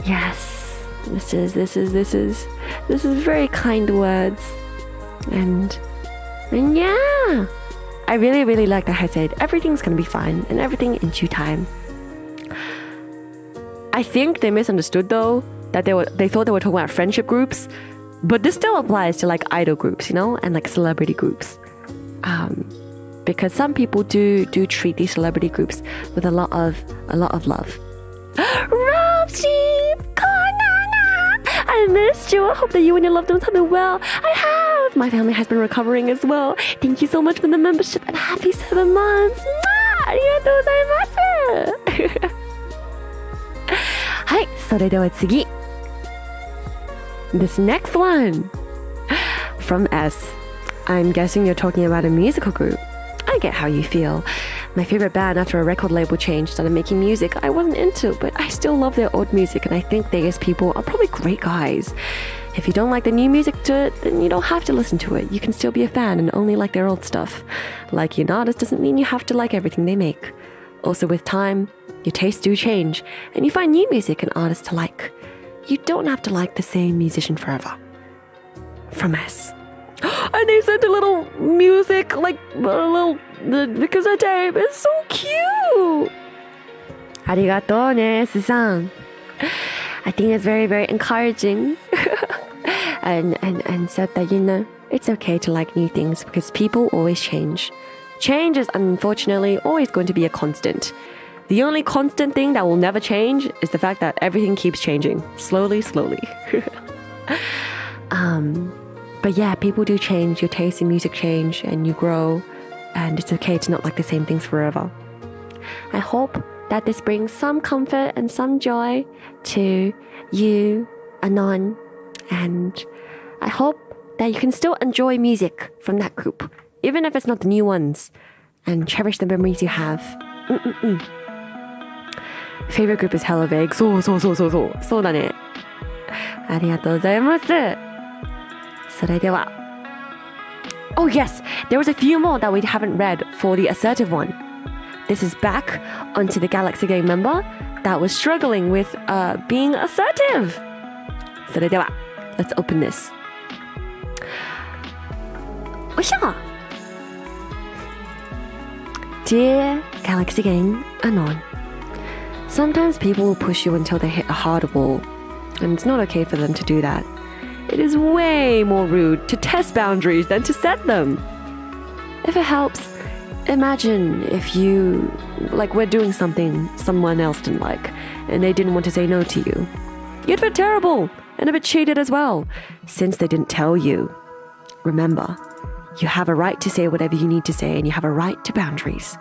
Speaker 1: Yes, this is very kind words, and yeah, I really like that I said everything's gonna be fine and everything in due time. I think they misunderstood though, that they thought they were talking about friendship groups, but this still applies to like idol groups, you know, and like celebrity groups. Because some people do treat these celebrity groups with a lot of love. Robsy, Konana, I missed you. I hope that you and your loved ones have been well. I have. My family has been recovering as well. Thank you so much for the membership and happy 7 months. ありがとうございます。はい、それでは次。This next one from S. I'm guessing you're talking about a musical group. I get how you feel. My favorite band after a record label change started making music I wasn't into, but I still love their old music, and I think they as people are probably great guys. If you don't like the new music to it, then you don't have to listen to it. You can still be a fan and only like their old stuff. Liking an artist doesn't mean you have to like everything they make. Also, with time, your tastes do change, and you find new music and artists to like. You don't have to like the same musician forever. From S. And they sent a little music, like a little, because of tape. It's so cute. ありがとうね、S さん。I think it's very, very encouraging. and said that, it's okay to like new things because people always change. Change is unfortunately always going to be a constant. The only constant thing that will never change is the fact that everything keeps changing. Slowly. But yeah, people do change. Your taste in music change and you grow. And it's okay to not like the same things forever. I hope that this brings some comfort and some joy to you, Anon. And I hope that you can still enjoy music from that group, even if it's not the new ones, and cherish the memories you have. Favorite group is hella vague. そうだね。ありがとうございます。それでは。Oh yes, there was a few more that we haven't read for the assertive one. This is back onto the Galaxy Game member that was struggling with being assertive. それでは let's open this. おいしょ Dear Galaxy Gang Anon, sometimes people will push you until they hit a hard wall, and it's not okay for them to do that. It is way more rude to test boundaries than to set them. If it helps, imagine if you, were doing something someone else didn't like, and they didn't want to say no to you. You'd feel terrible and a bit cheated as well, since they didn't tell you. Remember, you have a right to say whatever you need to say, and you have a right to boundaries.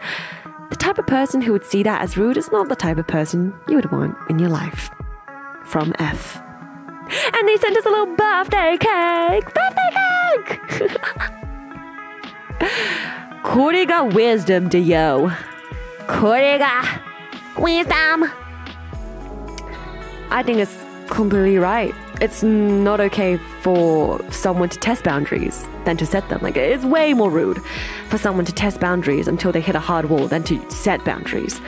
Speaker 1: The type of person who would see that as rude is not the type of person you would want in your life. From F. And they sent us a little birthday cake! Birthday cake! これが wisdom だよ。これが wisdom. I think it's completely right. It's not okay for someone to test boundaries than to set them. It's way more rude for someone to test boundaries until they hit a hard wall than to set boundaries.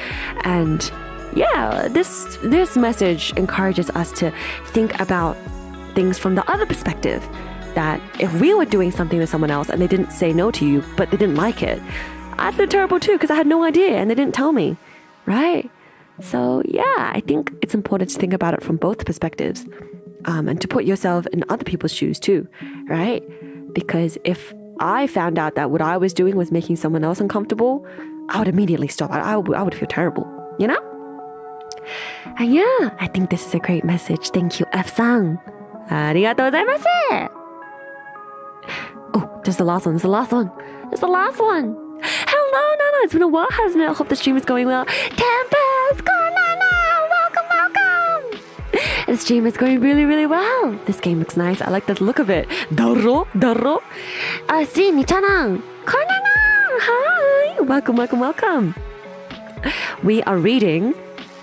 Speaker 1: And yeah, this message encourages us to think about things from the other perspective. That if we were doing something to someone else and they didn't say no to you, but they didn't like it, I'd feel terrible too because I had no idea and they didn't tell me, right? So yeah, I think it's important to think about it from both perspectives, and to put yourself in other people's shoes too, right? Because if I found out that what I was doing was making someone else uncomfortable, I would immediately stop. I would feel terrible, you know? And yeah, I think this is a great message. Thank you, F-san. ありがとうございます。Oh, there's the last one. Hello, Nana. It's been a while, hasn't it? I hope the stream is going well. Tempest, Nana. Welcome. The stream is going really, really well. This game looks nice. I like the look of it. Daro. See, Nichanan. Nana. Hi. Welcome. We are reading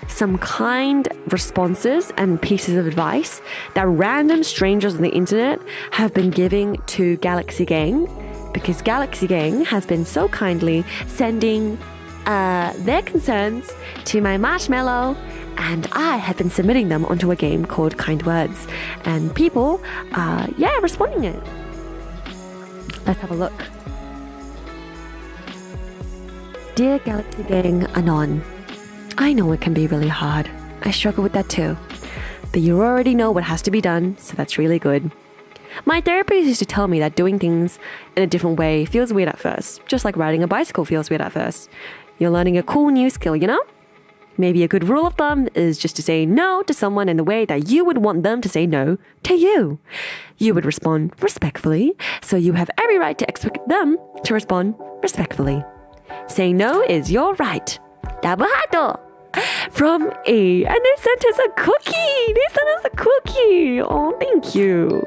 Speaker 1: some kind responses and pieces of advice that random strangers on the internet have been giving to Galaxy Gang, because Galaxy Gang has been so kindly sending their concerns to my marshmallow, and I have been submitting them onto a game called Kind Words, and people are responding it. Let's have a look. Dear Galaxy Gang Anon, I know it can be really hard. I struggle with that too. But you already know what has to be done, so that's really good. My therapist used to tell me that doing things in a different way feels weird at first, just like riding a bicycle feels weird at first. You're learning a cool new skill, you know? Maybe a good rule of thumb is just to say no to someone in the way that you would want them to say no to you. You would respond respectfully, so you have every right to expect them to respond respectfully. Saying no is your right. Double heart from E, and they sent us a cookie. Oh, thank you.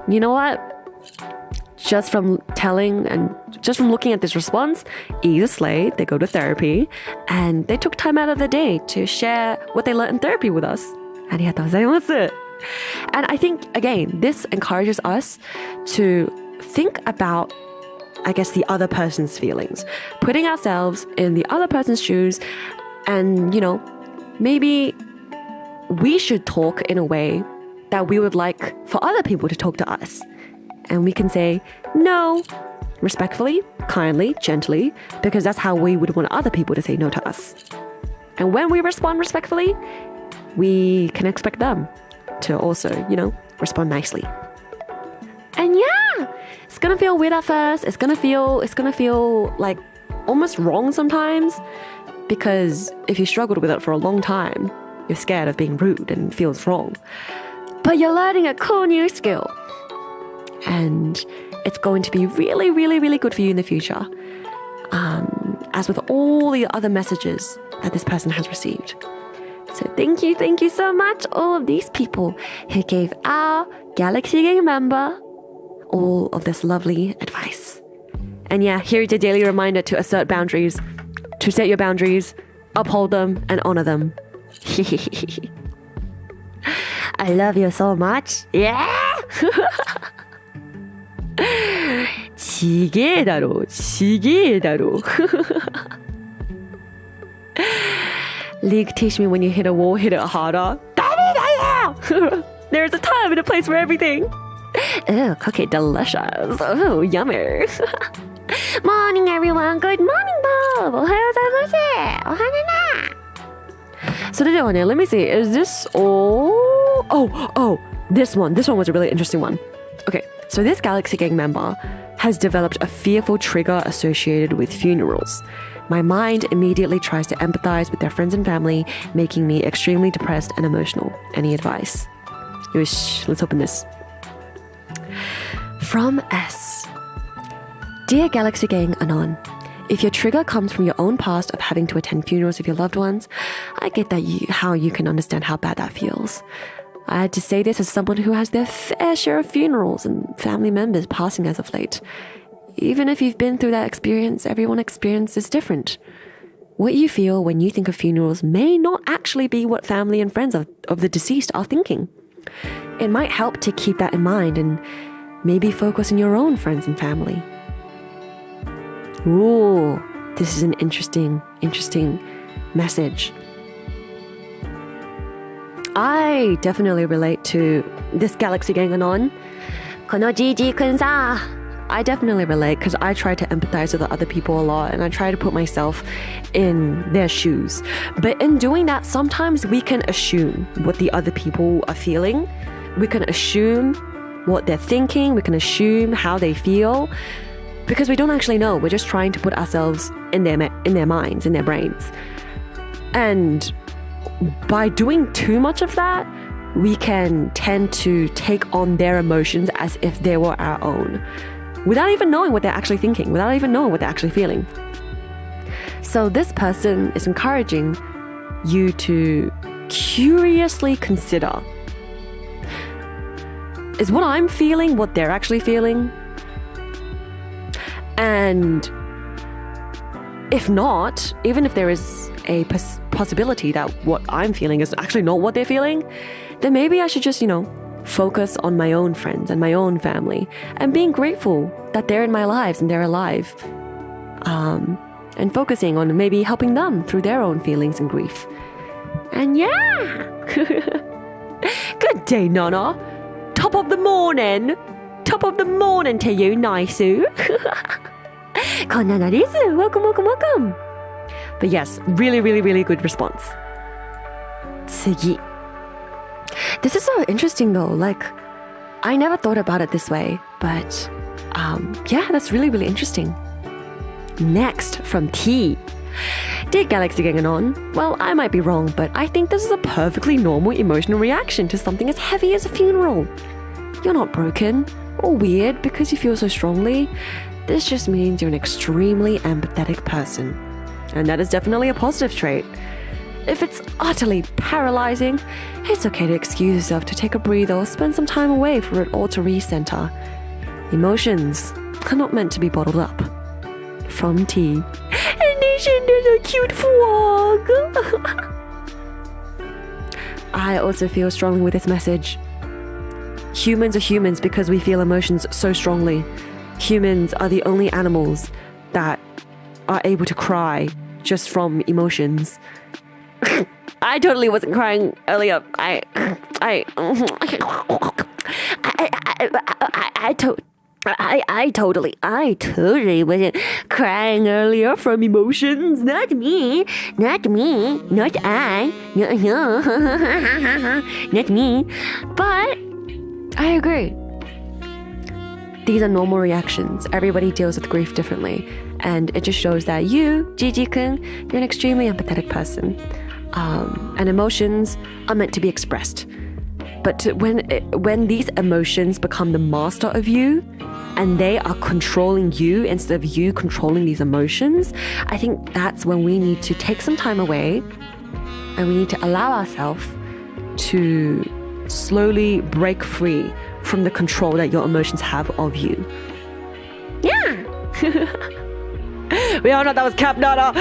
Speaker 1: You know what? Just from looking at this response, E is a slay. They go to therapy, and they took time out of the day to share what they learned in therapy with us. ありがとうございます. And I think, again, this encourages us to think about, I guess, the other person's feelings, putting ourselves in the other person's shoes, and, maybe we should talk in a way that we would like for other people to talk to us. And we can say no, respectfully, kindly, gently, because that's how we would want other people to say no to us. And when we respond respectfully, we can expect them to also, respond nicely. And yeah, it's gonna feel weird at first. It's gonna feel like almost wrong sometimes, because if you struggled with it for a long time, you're scared of being rude and it feels wrong. But you're learning a cool new skill. And it's going to be really, really, really good for you in the future. As with all the other messages that this person has received. So thank you so much, all of these people who gave our Galaxy Gang member all of this lovely advice. And yeah, here is a daily reminder to assert boundaries, to set your boundaries, uphold them, and honor them. I love you so much. Yeah! ちげえだろ League, teach me when you hit a wall, hit it harder. There's a time and a place for everything. Oh, cookie delicious. Oh, yummy. Morning, everyone. Good morning, Bob. おはようございます。おはなな。それではね、let me see. Is this all? Oh, this one. This one was a really interesting one. Okay, so this Galaxy Gang member has developed a fearful trigger associated with funerals. My mind immediately tries to empathize with their friends and family, making me extremely depressed and emotional. Any advice? Yosh, let's open this. From S. Dear Galaxy Gang Anon, if your trigger comes from your own past of having to attend funerals of your loved ones, I get how you can understand how bad that feels. I had to say this as someone who has their fair share of funerals and family members passing as of late. Even if you've been through that experience, everyone's experience is different. What you feel when you think of funerals may not actually be what family and friends of the deceased are thinking. It might help to keep that in mind and maybe focus on your own friends and family. Ooh, this is an interesting message. I definitely relate to this Galaxy Gang Anon. この GG くんさ I definitely relate because I try to empathize with other people a lot and I try to put myself in their shoes. But in doing that, sometimes we can assume what the other people are feeling. We can assume what they're thinking. We can assume how they feel because we don't actually know. We're just trying to put ourselves in their minds, in their brains. And by doing too much of that, we can tend to take on their emotions as if they were our own, without even knowing what they're actually thinking, without even knowing what they're actually feeling. So this person is encouraging you to curiously consider, is what I'm feeling what they're actually feeling? And if not, even if there is a possibility that what I'm feeling is actually not what they're feeling, then maybe I should just, focus on my own friends and my own family and being grateful that they're in my lives and they're alive. And focusing on maybe helping them through their own feelings and grief. And yeah! Good day, Nana. Top of the morning to you, Naisu. こんなのです. Welcome. But yes, really, really, really good response. 次. This is so interesting though. Like, I never thought about it this way, but yeah, that's really, really interesting. Next, from T. Dear Galaxy Gang Anon, well, I might be wrong, but I think this is a perfectly normal emotional reaction to something as heavy as a funeral. You're not broken or weird because you feel so strongly. This just means you're an extremely empathetic person. And that is definitely a positive trait. If it's utterly paralyzing, it's okay to excuse yourself to take a breather or spend some time away for it all to recenter. Emotions are not meant to be bottled up. From T. And there's a cute frog. I also feel strongly with this message. Humans are humans because we feel emotions so strongly. Humans are the only animals that are able to cry just from emotions. I totally wasn't crying earlier. I totally wasn't crying earlier from emotions. Not me, not I, no, not me. But I agree. These are normal reactions. Everybody deals with grief differently. And it just shows that you, Gigi-kun, you're an extremely empathetic person. And emotions are meant to be expressed. But when these emotions become the master of you, and they are controlling you instead of you controlling these emotions, I think that's when we need to take some time away and we need to allow ourselves to slowly break free from the control that your emotions have of you. Yeah. We all know that was Cap Nana.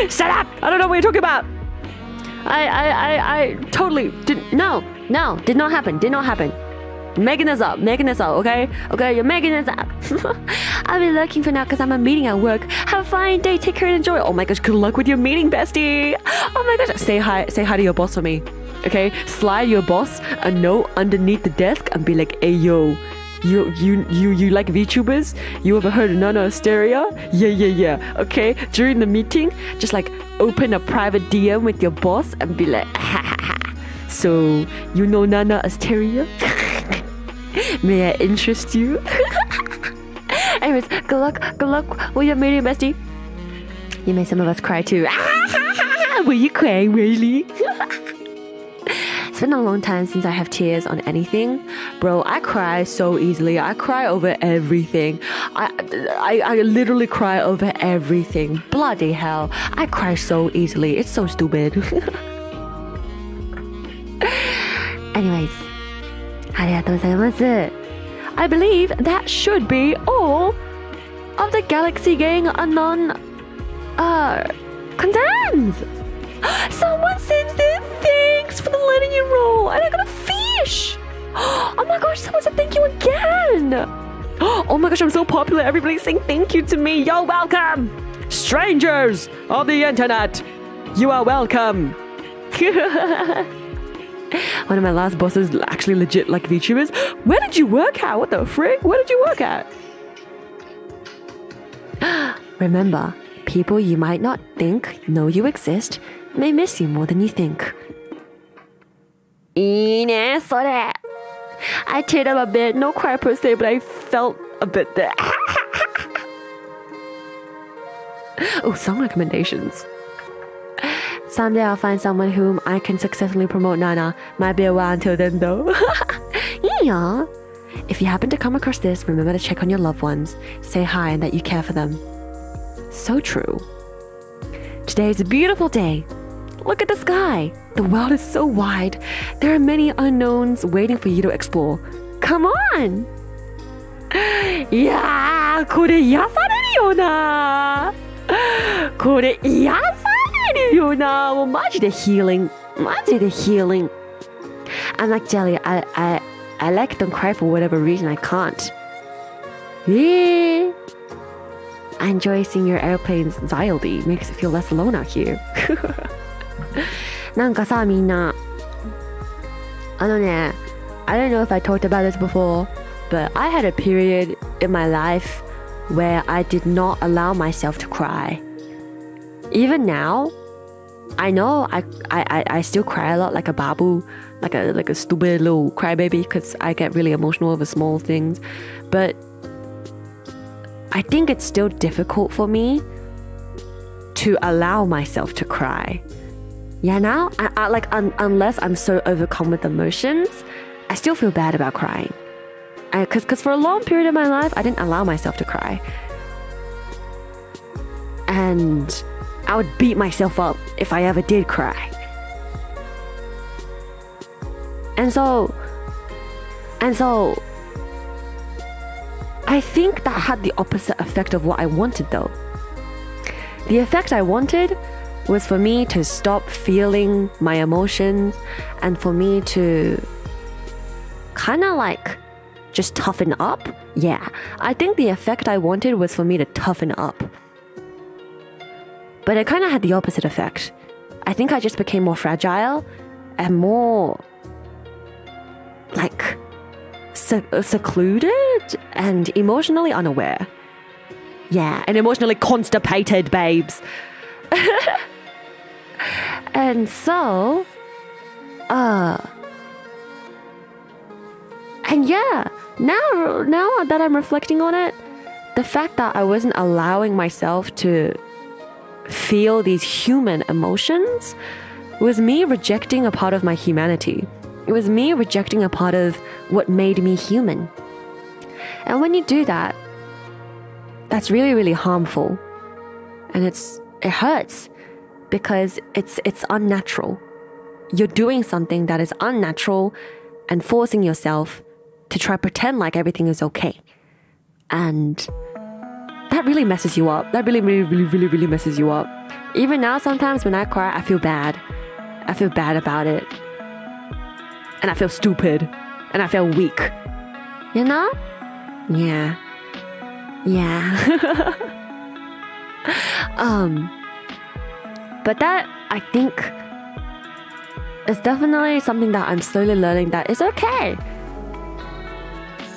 Speaker 1: Shut up! I don't know what you're talking about. I totally didn't. No, did not happen. Making this up, okay? Okay, you're making this up. I'll be looking for now because I'm a meeting at work. Have a fine day, take care and enjoy. Oh my gosh, good luck with your meeting, bestie. Oh my gosh, say hi to your boss for me. Okay, slide your boss a note underneath the desk and be like, hey yo, you like VTubers? You ever heard of Nana Hysteria? Yeah. Okay, during the meeting, just like open a private DM with your boss and be like, so you know Nana Hysteria? May I interest you? Anyways, good luck with your meeting, bestie. You made some of us cry too. Were you crying, really? It's been a long time since I have tears on anything. Bro, I cry so easily. I cry over everything. I literally cry over everything. Bloody hell. I cry so easily. It's so stupid. Anyways, ありがとうございます. I believe that should be all of the Galaxy Gang Anon concerns. Someone sends their thanks for the letting you roll, and I got a fish. Oh my gosh, someone said thank you again. Oh my gosh, I'm so popular. Everybody's saying thank you to me. You're welcome. Strangers of the internet, you are welcome. One of my last bosses actually legit like VTubers. Where did you work at? What the frick? Where did you work at? Remember, people you might not think know you exist may miss you more than you think. いいね、それ. I teared up a bit. No cry per se, but I felt a bit there. Oh, song recommendations. Someday I'll find someone whom I can successfully promote Nana. Might be a while until then though. Yeah. If you happen to come across this, remember to check on your loved ones. Say hi and that you care for them. So true. Today is a beautiful day. Look at the sky. The world is so wide. There are many unknowns waiting for you to explore. Come on. いやー、これ癒されるよな。これ癒されるよな。もうマジで healing. マジで healing. I'm like Jelly. I like don't cry for whatever reason I can't. Yeah. I enjoy seeing your airplane's anxiety. Makes it feel less alone out here. なんかさ、みんな。I don't know if I talked about this before, but I had a period in my life where I did not allow myself to cry. Even now, I know I still cry a lot like a babu, like a stupid little crybaby because I get really emotional over small things. But I think it's still difficult for me to allow myself to cry. Yeah, now I like unless I'm so overcome with emotions, I still feel bad about crying. Because for a long period of my life, I didn't allow myself to cry. And I would beat myself up if I ever did cry. And so I think that had the opposite effect of what I wanted though. The effect I wanted was for me to stop feeling my emotions and for me to kind of like just toughen up. Yeah, I think the effect I wanted was for me to toughen up. But it kind of had the opposite effect. I think I just became more fragile and more like secluded and emotionally unaware. Yeah, and emotionally constipated, babes. And so, and yeah, now that I'm reflecting on it, the fact that I wasn't allowing myself to feel these human emotions was me rejecting a part of my humanity. It was me rejecting a part of what made me human. And when you do that, that's really, really harmful. And it hurts because it's unnatural. You're doing something that is unnatural and forcing yourself to try pretend like everything is okay. And that really messes you up. That really, really, really, really, really messes you up. Even now, sometimes when I cry, I feel bad. I feel bad about it. And I feel stupid. And I feel weak. You know? Yeah. But that, I think, is definitely something that I'm slowly learning that is okay.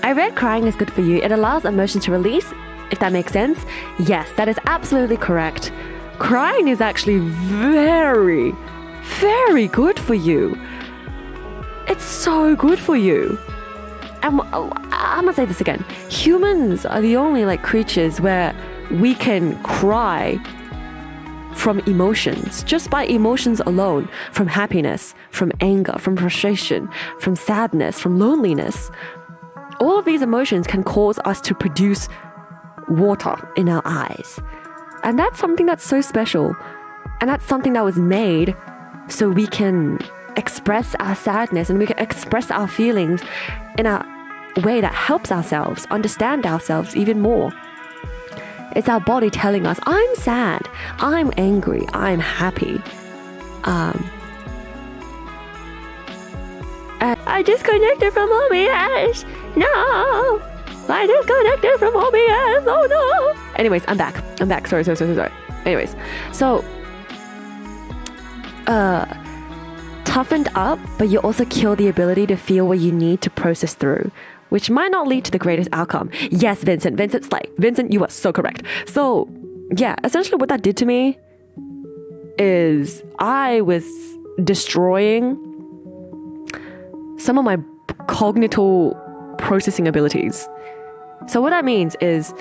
Speaker 1: I read crying is good for you. It allows emotions to release, if that makes sense. Yes, that is absolutely correct. Crying is actually very, very good for you. It's so good for you. And I'm gonna say this again. Humans are the only creatures where we can cry from emotions, just by emotions alone, from happiness, from anger, from frustration, from sadness, from loneliness. All of these emotions can cause us to produce water in our eyes. And that's something that's so special. And that's something that was made so we can express our sadness and we can express our feelings in a way that helps ourselves understand ourselves even more. It's our body telling us, I'm sad, I'm angry, I'm happy. I disconnected from OBS. No, I disconnected from OBS. Oh no. Anyways, I'm back. Sorry. Anyways, so toughened up, but you also kill the ability to feel what you need to process through, which might not lead to the greatest outcome. Yes, Vincent Slay. Vincent, you are so correct. So yeah, essentially what that did to me is I was destroying some of my cognitive processing abilities. So what that means is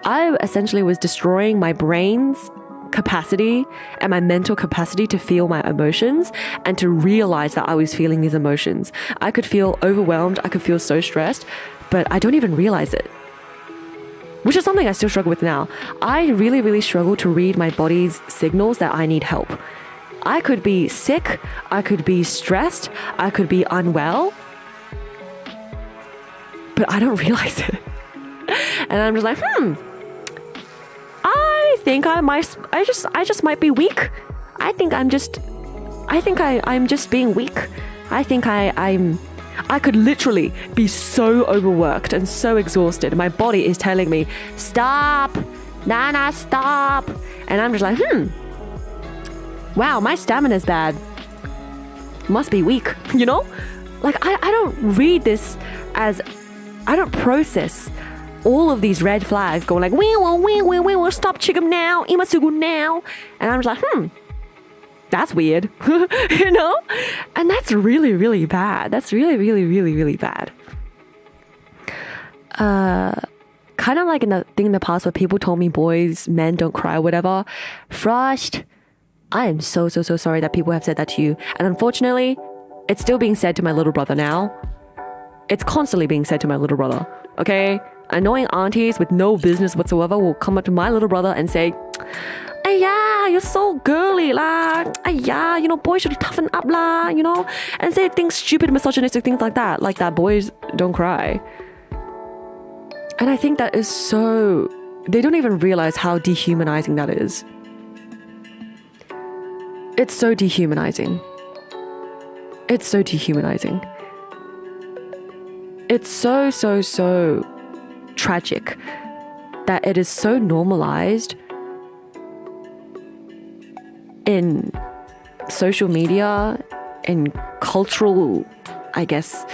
Speaker 1: I essentially was destroying my brain's capacity and my mental capacity to feel my emotions and to realize that I was feeling these emotions. I could feel overwhelmed, I could feel so stressed, but I don't even realize it. Which is something I still struggle with now. I really, really struggle to read my body's signals that I need help. I could be sick, I could be stressed, I could be unwell, but I don't realize it. And I'm just like, I think I just might be weak. I think I'm just being weak. I think I could literally be so overworked and so exhausted. My body is telling me, stop, Nana, stop. And I'm just like, wow, my stamina's bad. Must be weak, you know? I don't read this as, I don't process all of these red flags going we will stop chicken now, imasugu now. And I'm just like, that's weird, you know? And that's really, really bad. That's really, really, really, really bad. Kind of like in the thing in the past where people told me men don't cry, whatever. Frost, I am so sorry that people have said that to you. And unfortunately, it's still being said to my little brother now. It's constantly being said to my little brother, okay? Annoying aunties with no business whatsoever will come up to my little brother and say, yeah, you're so girly lah. Yeah, boys should toughen up lah, and say things, stupid misogynistic things like that boys don't cry. And I think that is so, they don't even realize how dehumanizing that is. It's so dehumanizing. It's so dehumanizing. It's so tragic that it is so normalized in social media, in cultural, I guess,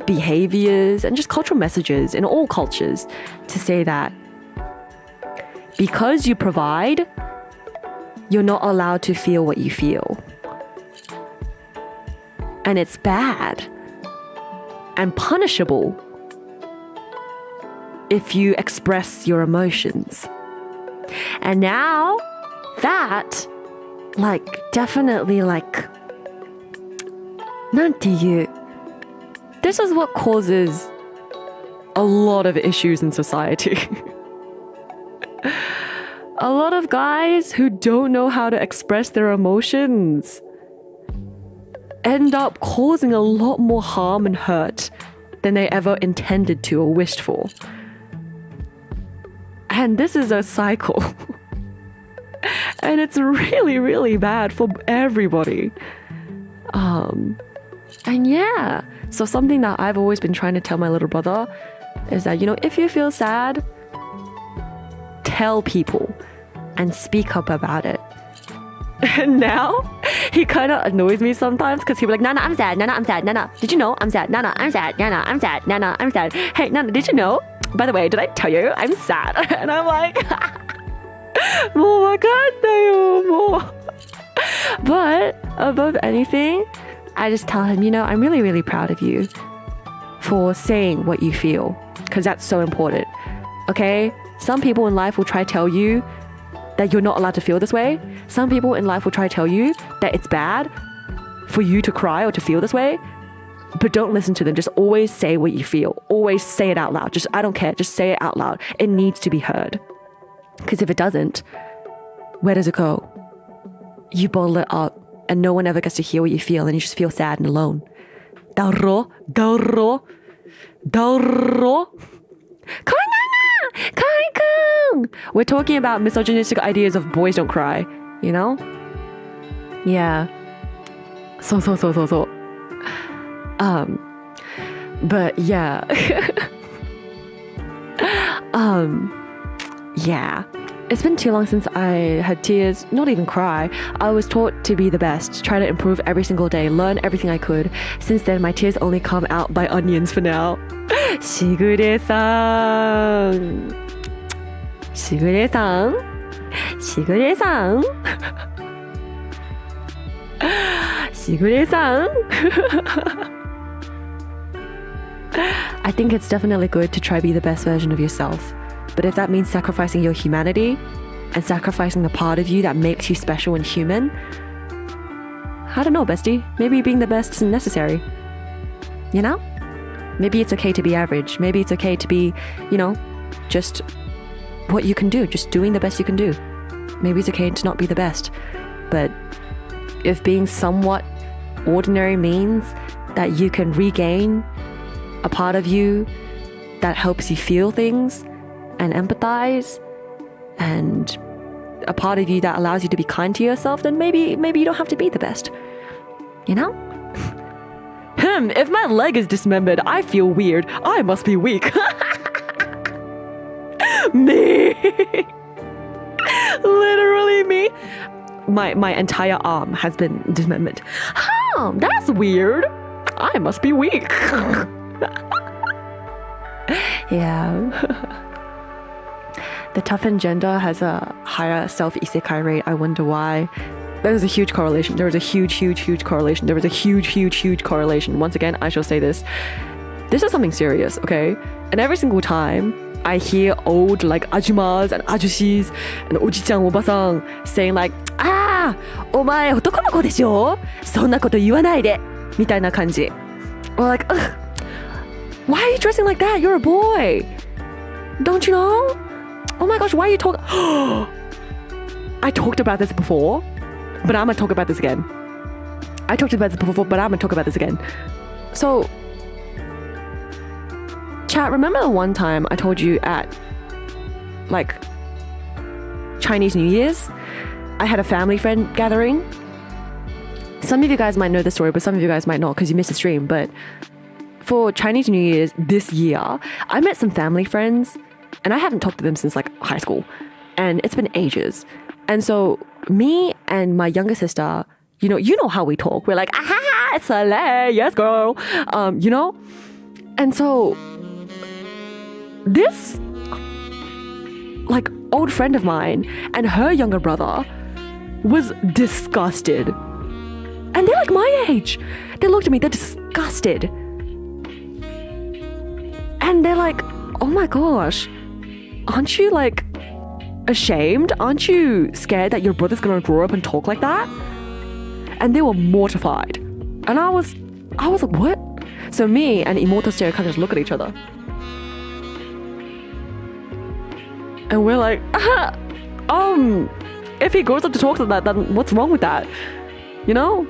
Speaker 1: behaviors and just cultural messages in all cultures to say that because you provide, you're not allowed to feel what you feel. And it's bad and punishable if you express your emotions. And now that, definitely, this is what causes a lot of issues in society. A lot of guys who don't know how to express their emotions end up causing a lot more harm and hurt than they ever intended to or wished for. And this is a cycle. And it's really, really bad for everybody. And yeah, so something that I've always been trying to tell my little brother is that, if you feel sad, tell people and speak up about it. And now he kind of annoys me sometimes because he'll be like, Nana, I'm sad. Nana, I'm sad. Nana, did you know I'm sad? Nana, I'm sad. Nana, I'm sad. Nana, I'm sad. Hey, Nana, did you know? By the way, did I tell you I'm sad? And I'm like, もうわかったよ、もう. But above anything, I just tell him, I'm really, really proud of you for saying what you feel, because that's so important. Okay? Some people in life will try to tell you that you're not allowed to feel this way. Some people in life will try to tell you that it's bad for you to cry or to feel this way. But don't listen to them. Just always say what you feel. Always say it out loud. I don't care. Just say it out loud. It needs to be heard. Because if it doesn't, where does it go? You bottle it up and no one ever gets to hear what you feel and you just feel sad and alone. Dauro. Kai-kun! We're talking about misogynistic ideas of boys don't cry, Yeah. So. But yeah. Yeah. It's been too long since I had tears, not even cry. I was taught to be the best, try to improve every single day, learn everything I could. Since then, my tears only come out by onions for now. Shigure-san. Shigure-san. Shigure-san. Shigure-san. I think it's definitely good to try to be the best version of yourself. But if that means sacrificing your humanity and sacrificing the part of you that makes you special and human, I don't know, bestie. Maybe being the best isn't necessary. Maybe it's okay to be average. Maybe it's okay to be, just what you can do, just doing the best you can do. Maybe it's okay to not be the best. But if being somewhat ordinary means that you can regain a part of you that helps you feel things and empathize, and a part of you that allows you to be kind to yourself, then maybe you don't have to be the best. If my leg is dismembered, I feel weird. I must be weak. Me. Literally me. My entire arm has been dismembered. Oh, that's weird. I must be weak. Yeah. The toughened gender has a higher self-isekai rate. I wonder why. There's a huge correlation. There was a huge correlation. There was a huge correlation. Once again, I shall say this. This is something serious, okay? And every single time I hear old ajumas and ajushis and oji-chan, oba-san saying お前男の子でしょ? そんなこと言わないで みたいな感じ. Or ugh, why are you dressing like that? You're a boy. Don't you know? Oh my gosh, why are you talking? I talked about this before, but I'm gonna talk about this again. I talked about this before, but I'm gonna talk about this again. So, chat, remember the one time I told you at Chinese New Year's, I had a family friend gathering? Some of you guys might know the story, but some of you guys might not because you missed the stream. But for Chinese New Year's this year, I met some family friends and I haven't talked to them since high school, and it's been ages. And so me and my younger sister, you know how we talk. We're like, ah, it's a lay, yes girl, And so this like old friend of mine and her younger brother was disgusted. And they're like my age. They looked at me, they're disgusted. And they're like, oh my gosh, aren't you like ashamed? Aren't you scared that your brother's gonna grow up and talk like that? And they were mortified. And I was like, what? So me and Imoto Stereo kind of just look at each other. And we're like, if he grows up to talk like that, then what's wrong with that? You know?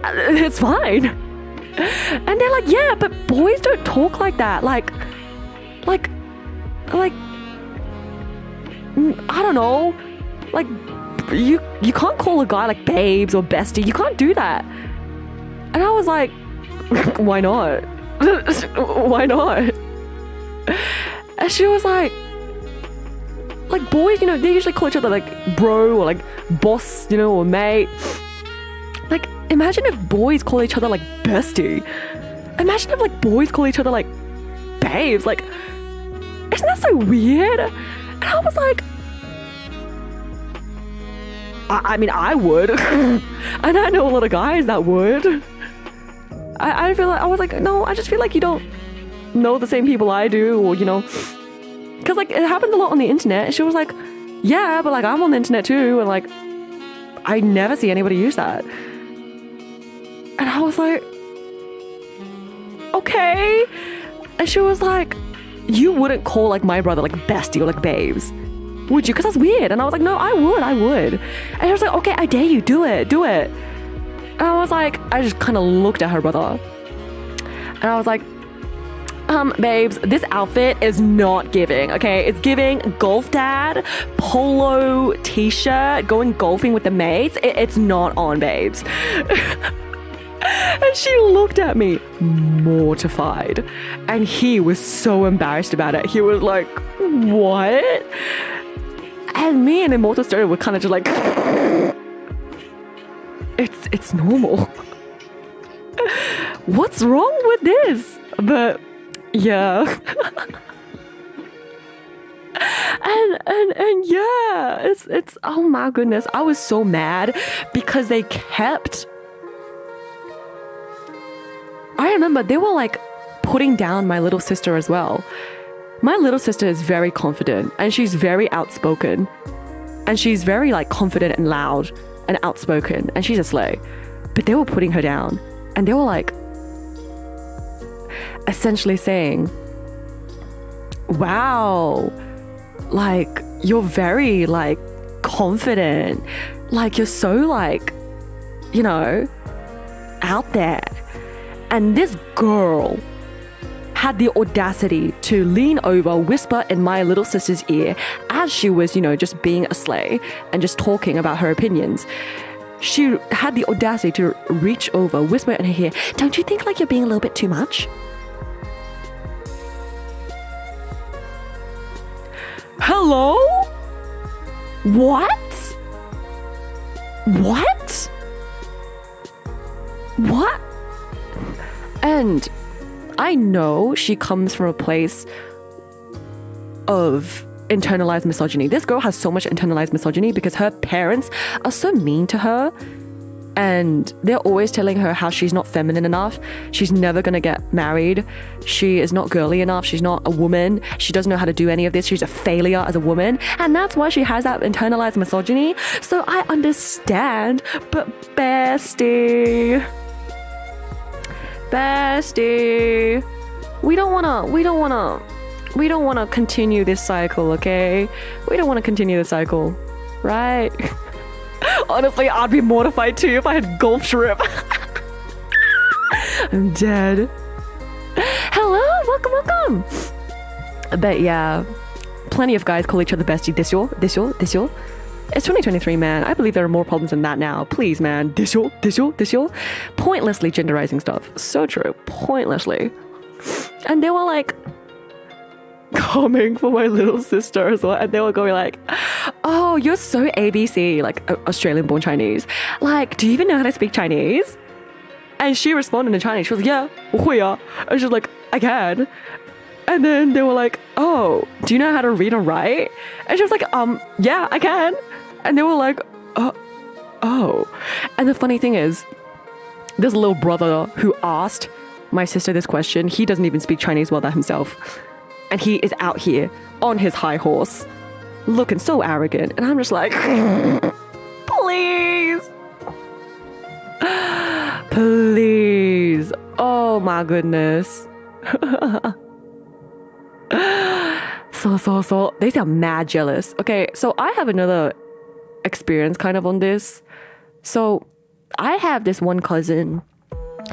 Speaker 1: It's fine. And they're like, yeah, but boys don't talk like that. Like, I don't know. Like, you can't call a guy like babes or bestie. You can't do that. And I was like, why not? Why not? And she was like, boys, you know, they usually call each other like bro or like boss, you know, or mate. Like, imagine if boys call each other like bestie. Imagine if like boys call each other like babes. Like, isn't that so weird? And I was like, I mean, I would. And I know a lot of guys that would. I feel like, I was like, no, I just feel like you don't know the same people I do, or, you know, because like it happens a lot on the internet. She was like, yeah, but like I'm on the internet too, and like I never see anybody use that. And I was like, okay. And she was like, you wouldn't call like my brother like bestie or like babes, would you? Because that's weird. And I was like, no, I would. And she was like, okay, I dare you, do it. And I was like, I just kind of looked at her brother. And I was like, babes, this outfit is not giving, okay? It's giving golf dad, polo t-shirt, going golfing with the mates. It's not on, babes. And she looked at me mortified. And he was so embarrassed about it. He was like, what? And me and Immortal Stereo were kind of just like, it's normal. What's wrong with this? But yeah. and yeah, it's oh my goodness. I was so mad because they kept, I remember they were like putting down my little sister as well. My little sister is very confident and she's very outspoken. And she's very like confident and loud and outspoken, and she's a slay. But they were putting her down, and they were like essentially saying, wow, like you're very like confident, like you're so like, you know, out there. And this girl had the audacity to lean over, whisper in my little sister's ear as she was, you know, just being a slay and just talking about her opinions. She had the audacity to reach over, whisper in her ear, don't you think like you're being a little bit too much? Hello? What? And I know she comes from a place of internalized misogyny. This girl has so much internalized misogyny because her parents are so mean to her, and they're always telling her how she's not feminine enough. She's never gonna get married. She is not girly enough. She's not a woman. She doesn't know how to do any of this. She's a failure as a woman. And that's why she has that internalized misogyny. So I understand, but bestie, we don't wanna continue this cycle, okay? We don't wanna continue the cycle, right? Honestly, I'd be mortified too if I had golf shrimp. I'm dead. Hello, welcome. But yeah, plenty of guys call each other bestie. This yo. It's 2023, man. I believe there are more problems than that now. Please, man. This yo. Pointlessly genderizing stuff. So true. Pointlessly. And they were like coming for my little sister as well. And they were going like, oh, you're so ABC, like Australian born Chinese. Like, do you even know how to speak Chinese? And she responded in Chinese. She was like, yeah, 我会啊. And she was like, I can. And then they were like, oh, do you know how to read and write? And she was like, yeah, I can. And they were like, oh. And the funny thing is, this little brother who asked my sister this question, he doesn't even speak Chinese well himself. And he is out here on his high horse, looking so arrogant. And I'm just like, please. Please. Oh my goodness. So. They sound mad jealous. Okay, so I have another experience kind of on this. So I have this one cousin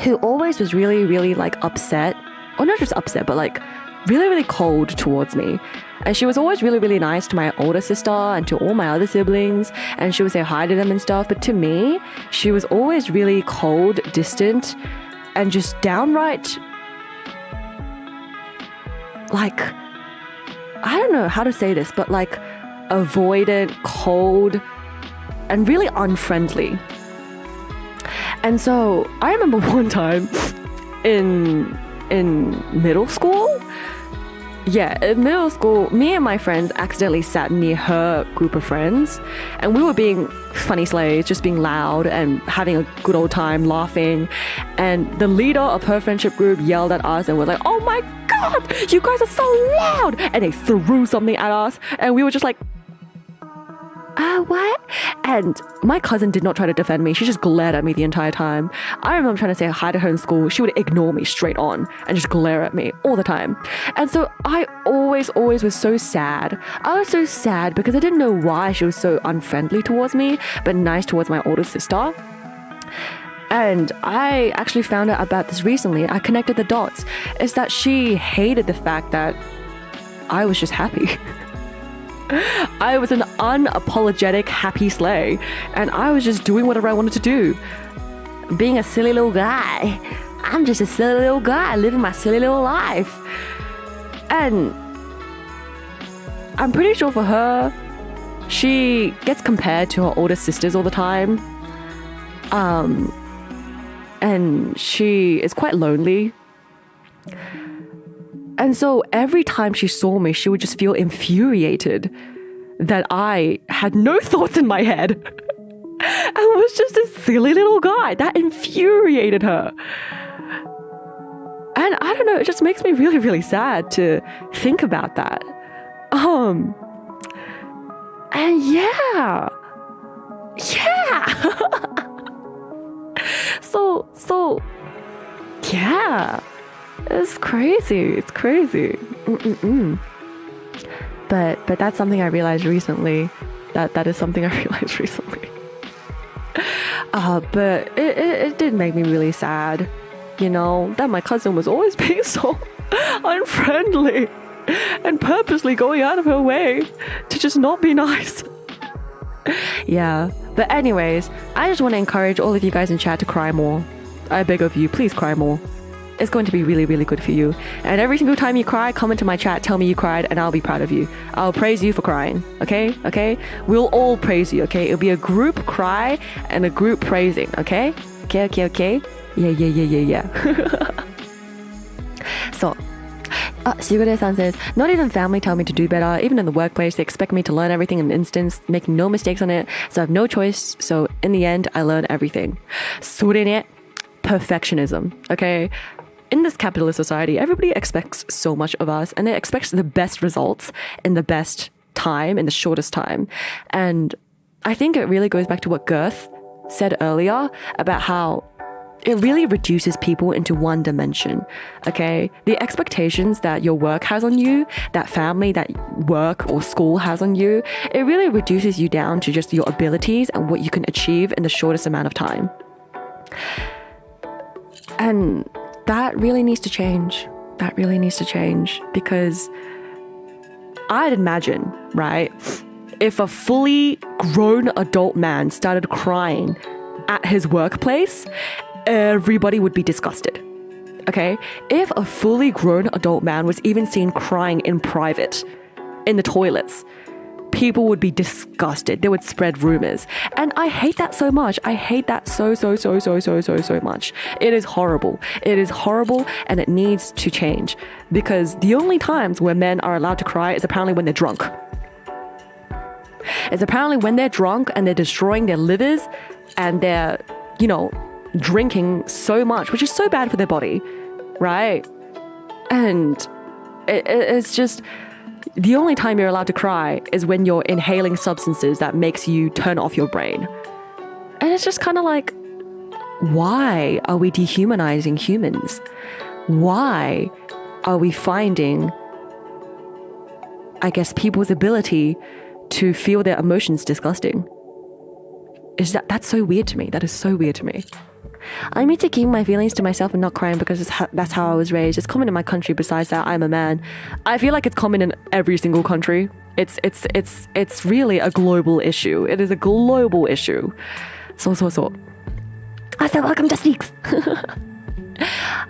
Speaker 1: who always was really, really like upset. Or not just upset, but like really, really cold towards me. And she was always really, really nice to my older sister and to all my other siblings. And she would say hi to them and stuff. But to me, she was always really cold, distant, and just downright, like, I don't know how to say this, but like avoidant, cold, and really unfriendly. And so I remember one time in middle school, in middle school, me and my friends accidentally sat near her group of friends, and we were being funny slaves, just being loud and having a good old time laughing. And the leader of her friendship group yelled at us and was like, oh my God, you guys are so loud. And they threw something at us, and we were just like, what? And my cousin did not try to defend me. She just glared at me the entire time. I remember trying to say hi to her in school. She would ignore me straight on and just glare at me all the time. And so I always was so sad. I was so sad because I didn't know why she was so unfriendly towards me, but nice towards my older sister. And I actually found out about this recently. I connected the dots. It's that she hated the fact that I was just happy. I was an unapologetic happy slay, and I was just doing whatever I wanted to do. Being a silly little guy. I'm just a silly little guy living my silly little life. And I'm pretty sure for her, she gets compared to her older sisters all the time. And she is quite lonely. And so every time she saw me, she would just feel infuriated that I had no thoughts in my head and was just a silly little guy. That infuriated her. And I don't know, it just makes me really, really sad to think about that. And yeah. So yeah. It's crazy. But that's something I realized recently. That is something I realized recently. But it did make me really sad, you know, that my cousin was always being so unfriendly and purposely going out of her way to just not be nice. Yeah, but anyways, I just want to encourage all of you guys in chat to cry more. I beg of you, please cry more. It's going to be really, really good for you. And every single time you cry, come into my chat, tell me you cried, and I'll be proud of you. I'll praise you for crying, okay? We'll all praise you, okay? It'll be a group cry and a group praising, okay? Okay? Yeah. So, Sigure-san says, not even family tell me to do better. Even in the workplace, they expect me to learn everything in an instant, making no mistakes on it. So I have no choice. So in the end, I learn everything. それね, perfectionism, okay? In this capitalist society, everybody expects so much of us, and they expect the best results in the best time, in the shortest time. And I think it really goes back to what Girth said earlier about how it really reduces people into one dimension, okay? The expectations that your work has on you, that family, that work or school has on you, it really reduces you down to just your abilities and what you can achieve in the shortest amount of time. And that really needs to change. Because I'd imagine, right, if a fully grown adult man started crying at his workplace, everybody would be disgusted. Okay? If a fully grown adult man was even seen crying in private, in the toilets, people would be disgusted. They would spread rumors. And I hate that so much. I hate that so much. It is horrible. It is horrible and it needs to change. Because the only times where men are allowed to cry is apparently when they're drunk. It's apparently when they're drunk and they're destroying their livers and they're, drinking so much, which is so bad for their body, right? And it's just... the only time you're allowed to cry is when you're inhaling substances that makes you turn off your brain. And it's just kind of like, why are we dehumanizing humans? Why are we finding, I guess, people's ability to feel their emotions disgusting? That's so weird to me. That is so weird to me. I need to keep my feelings to myself and not crying because that's how I was raised. It's common in my country. Besides that, I'm a man. I feel like it's common in every single country. It's really a global issue. It is a global issue. So. I said, welcome to Sneaks.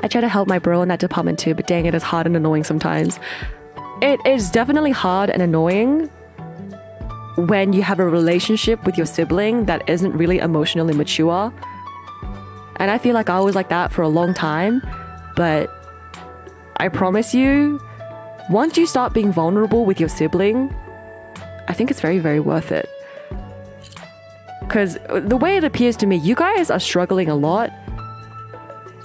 Speaker 1: I try to help my bro in that department too, but dang, it is hard and annoying sometimes. It is definitely hard and annoying when you have a relationship with your sibling that isn't really emotionally mature. And I feel like I was like that for a long time, but I promise you, once you start being vulnerable with your sibling, I think it's very, very worth it. Because the way it appears to me, you guys are struggling a lot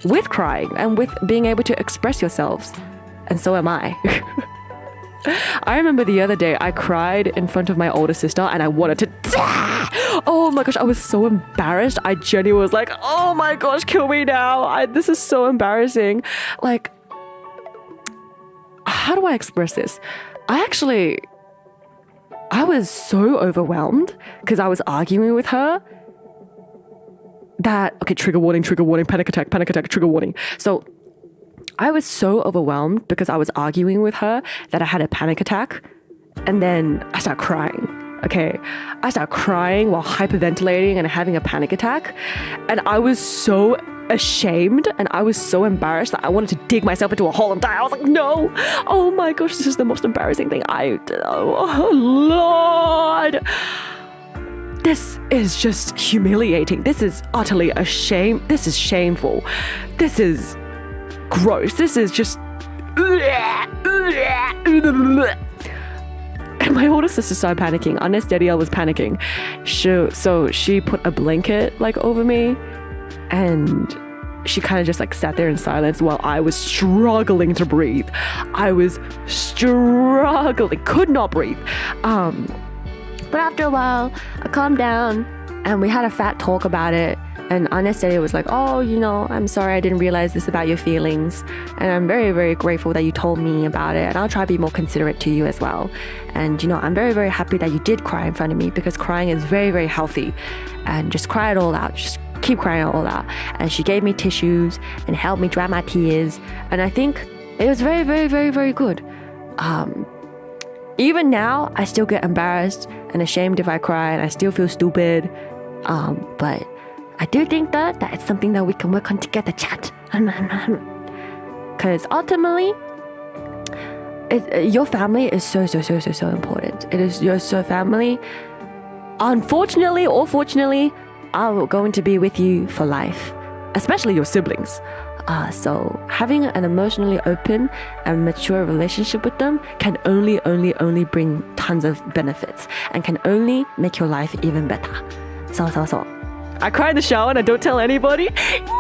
Speaker 1: with crying and with being able to express yourselves. And so am I. I remember the other day I cried in front of my older sister and I wanted to die. Oh my gosh, I was so embarrassed. I genuinely was like, oh my gosh, kill me now. This is so embarrassing. Like, how do I express this? I was so overwhelmed because I was arguing with her that, okay, trigger warning, panic attack, trigger warning. So I was so overwhelmed because I was arguing with her that I had a panic attack, and then I started crying. Okay, I started crying while hyperventilating and having a panic attack, and I was so ashamed and I was so embarrassed that I wanted to dig myself into a hole and die. I was like, no, oh my gosh, this is the most embarrassing thing I did. Oh Lord. This is just humiliating. This is utterly a shame. This is shameful. This is gross. This is just... And my older sister started panicking. Anastasia was panicking. So she put a blanket over me, and she kind of just sat there in silence while I was struggling to breathe. I was struggling, could not breathe. But after a while, I calmed down and we had a fat talk about it. And Anastasia was like, oh, I'm sorry, I didn't realize this about your feelings. And I'm very, very grateful that you told me about it. And I'll try to be more considerate to you as well. And, I'm very, very happy that you did cry in front of me, because crying is very, very healthy. And just cry it all out. Just keep crying it all out. And she gave me tissues and helped me dry my tears. And I think it was very, very, very, very good. Even now, I still get embarrassed and ashamed if I cry, and I still feel stupid. But I do think that it's something that we can work on together, chat. Because ultimately, your family is so important. It is your family. Unfortunately or fortunately, are going to be with you for life, especially your siblings. So having an emotionally open and mature relationship with them can only bring tons of benefits and can only make your life even better. So. I cry in the shower and I don't tell anybody. No!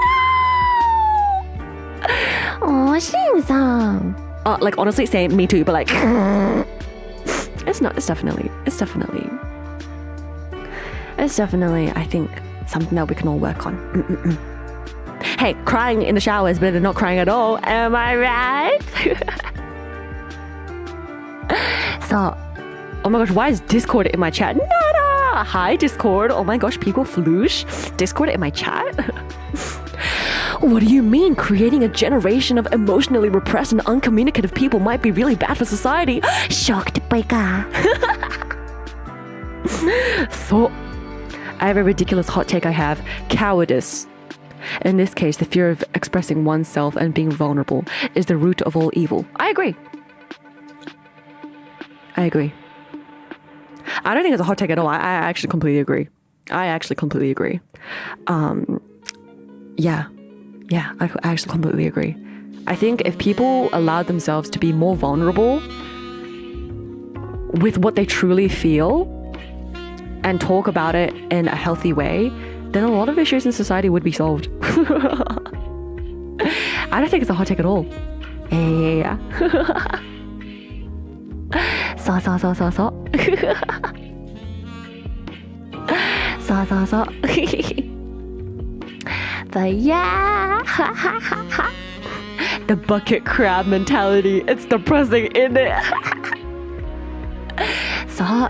Speaker 2: Oh, Shin-san.
Speaker 1: Honestly, same, me too, but it's definitely, I think, something that we can all work on. Hey, crying in the shower is better than not crying at all. Am I right? So, oh my gosh, why is Discord in my chat? Nada! Hi, Discord. Oh my gosh, people floosh. Discord in my chat? What do you mean? Creating a generation of emotionally repressed and uncommunicative people might be really bad for society. Shocked, Baika. So, I have a ridiculous hot take I have. Cowardice. In this case, the fear of expressing oneself and being vulnerable is the root of all evil. I agree. I don't think it's a hot take at all. I actually completely agree. Yeah, I actually completely agree. I think if people allow themselves to be more vulnerable with what they truly feel and talk about it in a healthy way, then a lot of issues in society would be solved. I don't think it's a hot take at all. Yeah. So. So. But yeah. The bucket crab mentality. It's depressing, isn't it? So.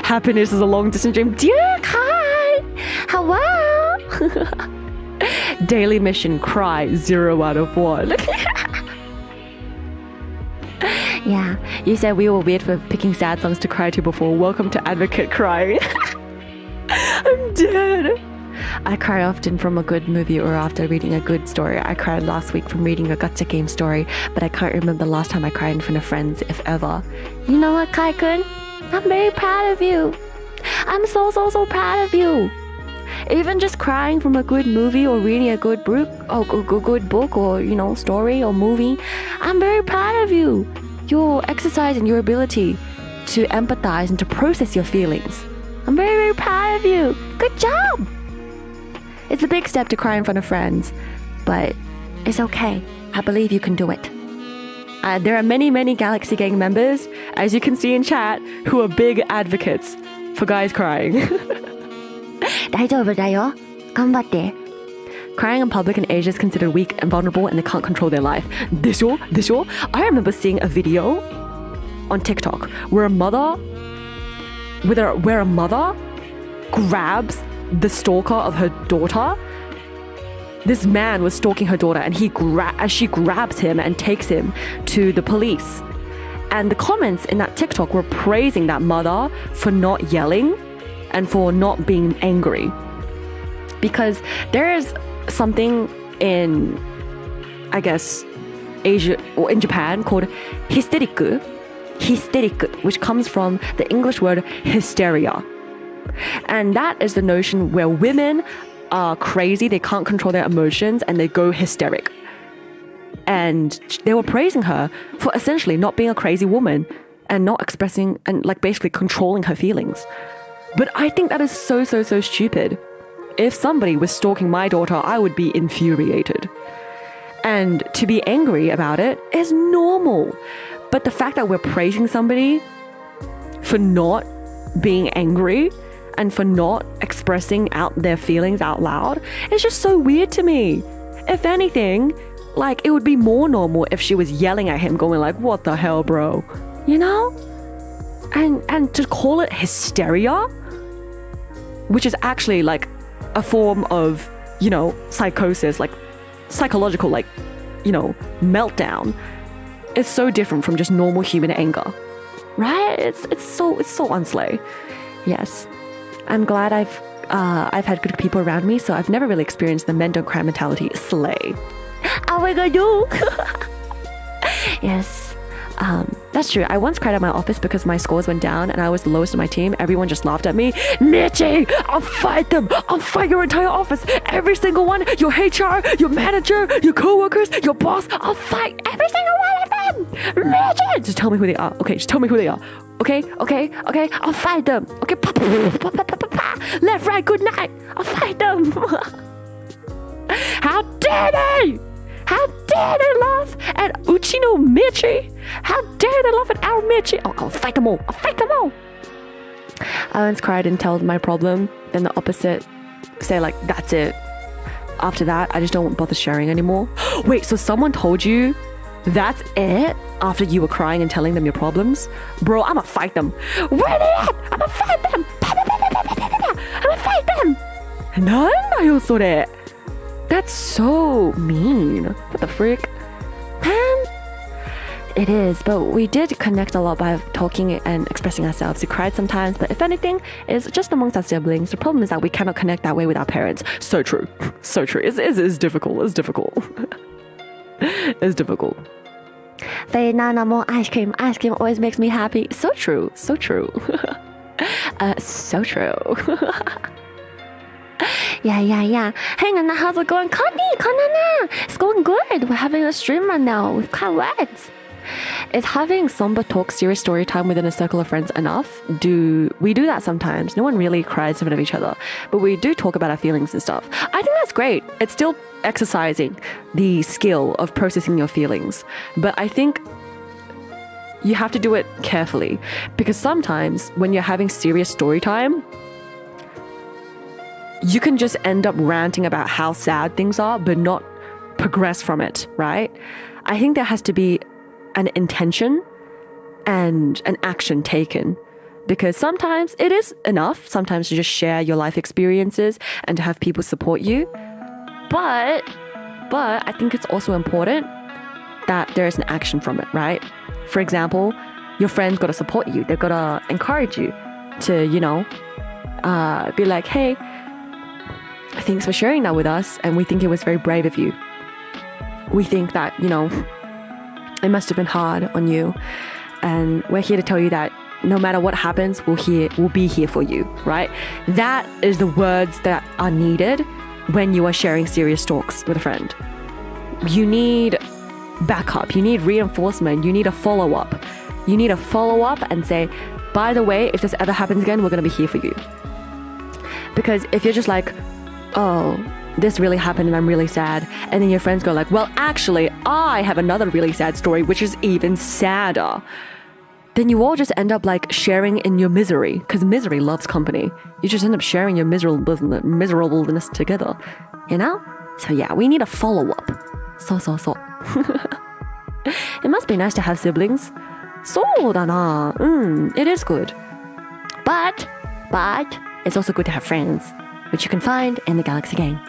Speaker 1: Happiness is a long distance dream. Dear Kai. Hello. Daily mission, cry, 0 out of 1. Yeah, you said we were weird for picking sad songs to cry to before. Welcome to Advocate Crying. I'm dead. I cry often from a good movie or after reading a good story. I cried last week from reading a gacha game story, but I can't remember the last time I cried in front of friends, if ever. You know what, Kai-kun? I'm very proud of you. I'm so proud of you. Even just crying from a good movie or reading a good book or, you know, story or movie, I'm very proud of you. You're exercising your ability to empathize and to process your feelings. I'm very proud of you. Good job. It's a big step to cry in front of friends, but it's okay. I believe you can do it. There are many Galaxy Gang members, as you can see in chat, who are big advocates for guys crying. 大丈夫だよ。頑張って。Crying in public in Asia is considered weak and vulnerable and they can't control their life. でしょ? I remember seeing a video on TikTok where a mother grabs the stalker of her daughter. This man was stalking her daughter and as she grabs him and takes him to the police. And the comments in that TikTok were praising that mother for not yelling and for not being angry. Because there is something in, I guess, Asia or in Japan called hysteric, which comes from the English word hysteria. And that is the notion where women are crazy, they can't control their emotions, and they go hysteric. And they were praising her for essentially not being a crazy woman and not expressing and like basically controlling her feelings. But I think that is so stupid. If somebody was stalking my daughter, I would be infuriated. And to be angry about it is normal. But the fact that we're praising somebody for not being angry and for not expressing out their feelings out loud is just so weird to me. If anything, like it would be more normal if she was yelling at him going like, what the hell, bro? You know? And to call it hysteria, which is actually like a form of, you know, psychosis, like psychological, like, you know, meltdown, is so different from just normal human anger, right? It's so unslay. Yes, I'm glad I've had good people around me, so I've never really experienced the men don't cry mentality. Slay. Oh my god, you. Yes. That's true. I once cried at my office because my scores went down and I was the lowest in my team. Everyone just laughed at me. Michi, I'll fight them. I'll fight your entire office. Every single one. Your HR, your manager, your co-workers, your boss. I'll fight every single one of them. Michi. Just tell me who they are. Okay, just tell me who they are. Okay. I'll fight them. Okay. Left, right, good night. I'll fight them. How dare they? How dare they laugh at Uchino Michi? How dare they laugh at our Michi? I'll fight them all. I once cried and told my problem. Then the opposite say like, that's it. After that, I just don't bother sharing anymore. Wait, so someone told you that's it after you were crying and telling them your problems? Bro, I'ma fight them. Where they at? I'ma fight them. I'ma fight them. なんだよそれ. That's so mean. What the frick? Man. It is, but we did connect a lot by talking and expressing ourselves. We cried sometimes, but if anything, it's just amongst our siblings. The problem is that we cannot connect that way with our parents. So true. It's difficult. It's difficult. Nana, more ice cream. Ice cream always makes me happy. So true. So true. Yeah. Hey, Nana, how's it going? Kanana. It's going good. We're having a stream right now with Kaiwet. Is having somber talk, serious story time within a circle of friends enough? We do that sometimes. No one really cries in front of each other, but we do talk about our feelings and stuff. I think that's great. It's still exercising the skill of processing your feelings. But I think you have to do it carefully, because sometimes when you're having serious story time, you can just end up ranting about how sad things are, but not progress from it, right? I think there has to be an intention and an action taken, because sometimes it is enough sometimes to just share your life experiences and to have people support you. But I think it's also important that there is an action from it, right? For example, your friends got to support you. They've got to encourage you to, be like, hey, thanks for sharing that with us. And we think it was very brave of you. We think that, it must have been hard on you. And we're here to tell you that no matter what happens, we'll be here for you, right? That is the words that are needed when you are sharing serious talks with a friend. You need backup. You need reinforcement. You need a follow-up. You need a follow-up and say, by the way, if this ever happens again, we're going to be here for you. Because if you're just like, oh, this really happened and I'm really sad, and then your friends go like, well, actually, I have another really sad story, which is even sadder, then you all just end up like sharing in your misery, because misery loves company. You just end up sharing your miserableness together, So yeah, we need a follow-up. So. It must be nice to have siblings. そうだな. It is good. But it's also good to have friends, which you can find in the Galaxy game.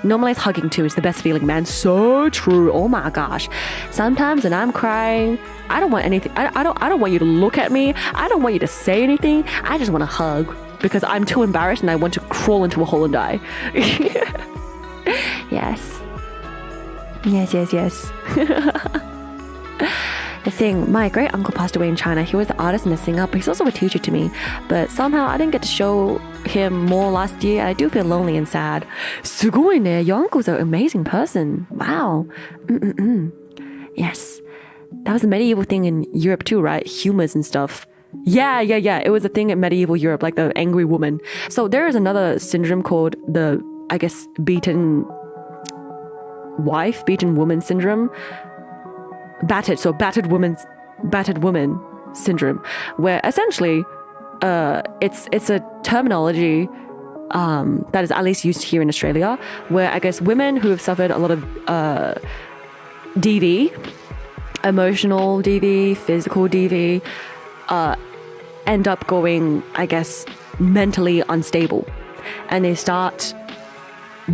Speaker 1: Normalize hugging too. It's the best feeling, man. So true. Oh my gosh. Sometimes when I'm crying, I don't want anything. I don't want you to look at me. I don't want you to say anything. I just want to hug because I'm too embarrassed and I want to crawl into a hole and die. Yes. The thing, my great uncle passed away in China. He was the artist and the singer, but he's also a teacher to me. But somehow I didn't get to show him more last year. I do feel lonely and sad. すごいね. Your uncle's an amazing person. Wow. Yes. That was a medieval thing in Europe too, right? Humors and stuff. Yeah. It was a thing in medieval Europe, like the angry woman. So there is another syndrome called the, I guess, beaten woman syndrome. Battered woman syndrome, where essentially it's a terminology that is at least used here in Australia, where I guess women who have suffered a lot of DV, emotional DV, physical DV, end up going, I guess, mentally unstable, and they start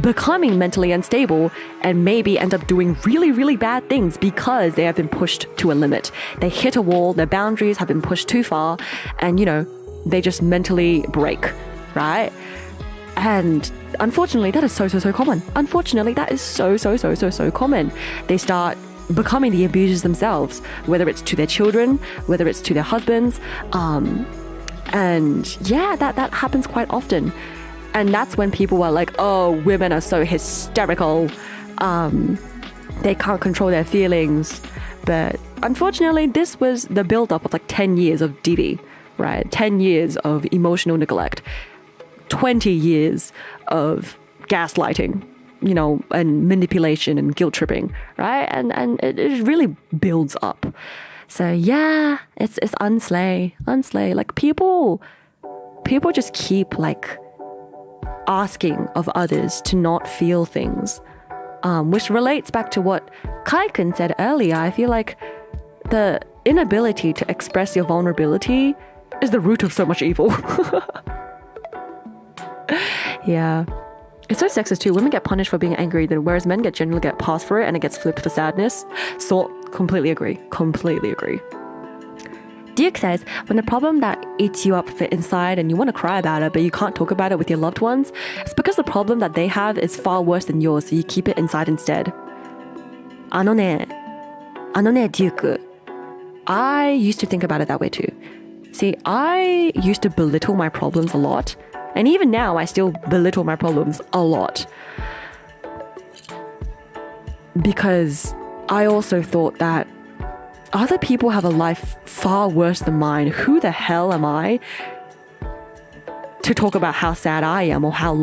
Speaker 1: becoming mentally unstable and maybe end up doing really, really bad things because they have been pushed to a limit. They hit a wall, their boundaries have been pushed too far, and they just mentally break, right? And unfortunately, that is so common. Unfortunately, that is so common. They start becoming the abusers themselves, whether it's to their children, whether it's to their husbands, and yeah, that happens quite often. And that's when people are like, oh, women are so hysterical. They can't control their feelings. But unfortunately, this was the build-up of like 10 years of DV, right? 10 years of emotional neglect. 20 years of gaslighting, and manipulation and guilt tripping, right? And it really builds up. So yeah, it's unslay. Like people just keep like asking of others to not feel things, which relates back to what Kai-kun said earlier. I feel like the inability to express your vulnerability is the root of so much evil. Yeah. It's so sexist too. Women get punished for being angry, whereas men generally get passed for it and it gets flipped for sadness. So completely agree. Duke says, when the problem that eats you up inside and you want to cry about it, but you can't talk about it with your loved ones, it's because the problem that they have is far worse than yours, so you keep it inside instead. あのね, Duke, I used to think about it that way too. See, I used to belittle my problems a lot. And even now, I still belittle my problems a lot. Because I also thought that other people have a life far worse than mine. Who the hell am I to talk about how sad I am or how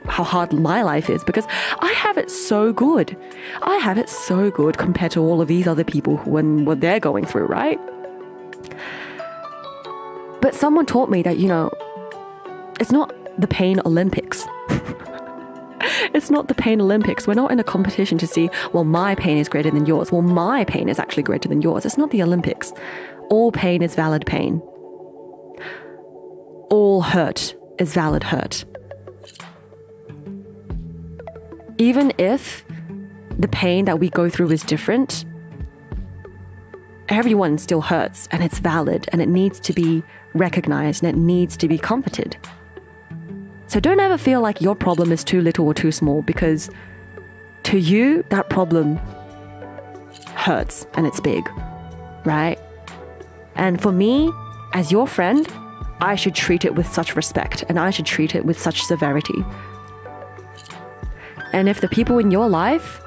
Speaker 1: hard my life is? Because I have it so good. I have it so good compared to all of these other people when what they're going through, right? But someone taught me that, it's not the pain Olympics. It's not the pain Olympics. We're not in a competition to see, well, my pain is greater than yours. Well, my pain is actually greater than yours. It's not the Olympics. All pain is valid pain. All hurt is valid hurt. Even if the pain that we go through is different, everyone still hurts and it's valid and it needs to be recognized and it needs to be comforted. So don't ever feel like your problem is too little or too small, because to you, that problem hurts and it's big, right? And for me, as your friend, I should treat it with such respect and I should treat it with such severity. And if the people in your life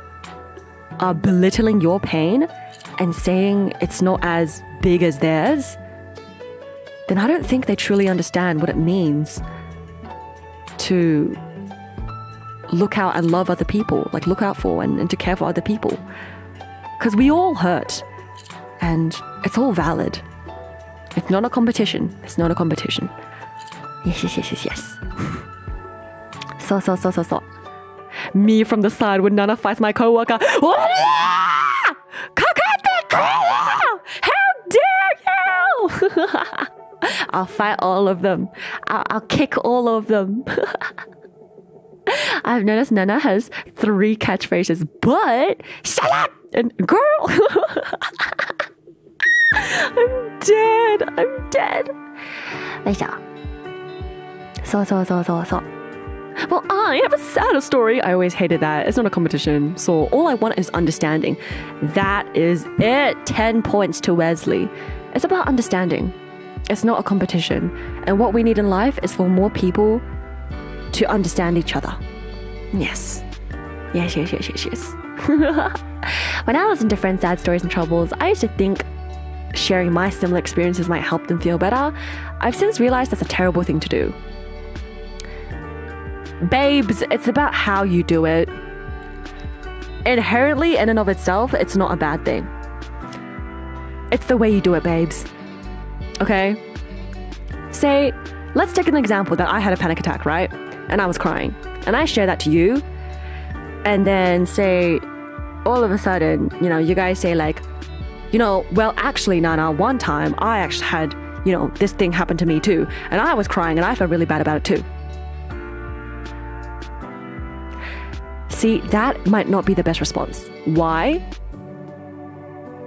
Speaker 1: are belittling your pain and saying it's not as big as theirs, then I don't think they truly understand what it means to look out and love other people, like look out for and to care for other people. Because we all hurt and it's all valid. It's not a competition. It's not a competition. Yes. So. Me from the side when Nana fights my coworker. How dare you! I'll fight all of them. I'll kick all of them. I've noticed Nana has 3 catchphrases, but shut up and girl. I'm dead. よいしょ。そう。Well, I have a sadder story. I always hated that. It's not a competition. So all I want is understanding. That is it. 10 points to Wesley. It's about understanding. It's not a competition. And what we need in life is for more people to understand each other. Yes. Yes. When I listen to friends' sad stories and troubles, I used to think sharing my similar experiences might help them feel better. I've since realized that's a terrible thing to do. Babes, it's about how you do it. Inherently, in and of itself, it's not a bad thing. It's the way you do it, babes. Okay? Say, let's take an example that I had a panic attack, right? And I was crying. And I share that to you. And then say, all of a sudden, you guys say like, well, actually, Nana, one time I actually had, this thing happened to me too. And I was crying and I felt really bad about it too. See, that might not be the best response. Why?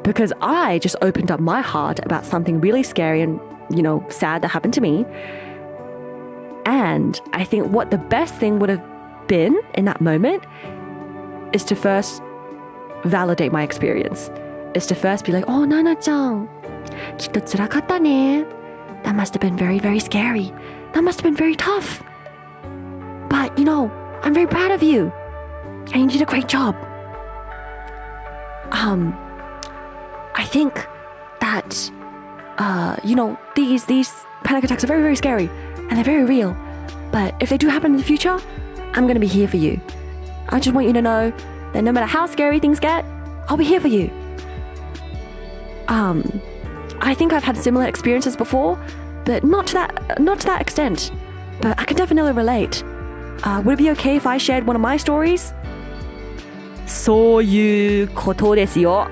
Speaker 1: Because I just opened up my heart about something really scary and, sad that happened to me. And I think what the best thing would have been in that moment is to first validate my experience. Is to first be like, oh, Nana-chan, きっと辛かったね. That must have been very, very scary. That must have been very tough. But, I'm very proud of you. And you did a great job. I think that, these panic attacks are very, very scary and they're very real. But if they do happen in the future, I'm going to be here for you. I just want you to know that no matter how scary things get, I'll be here for you. I think I've had similar experiences before, but not to that extent. But I can definitely relate. Would it be okay if I shared one of my stories? そういうことですよ.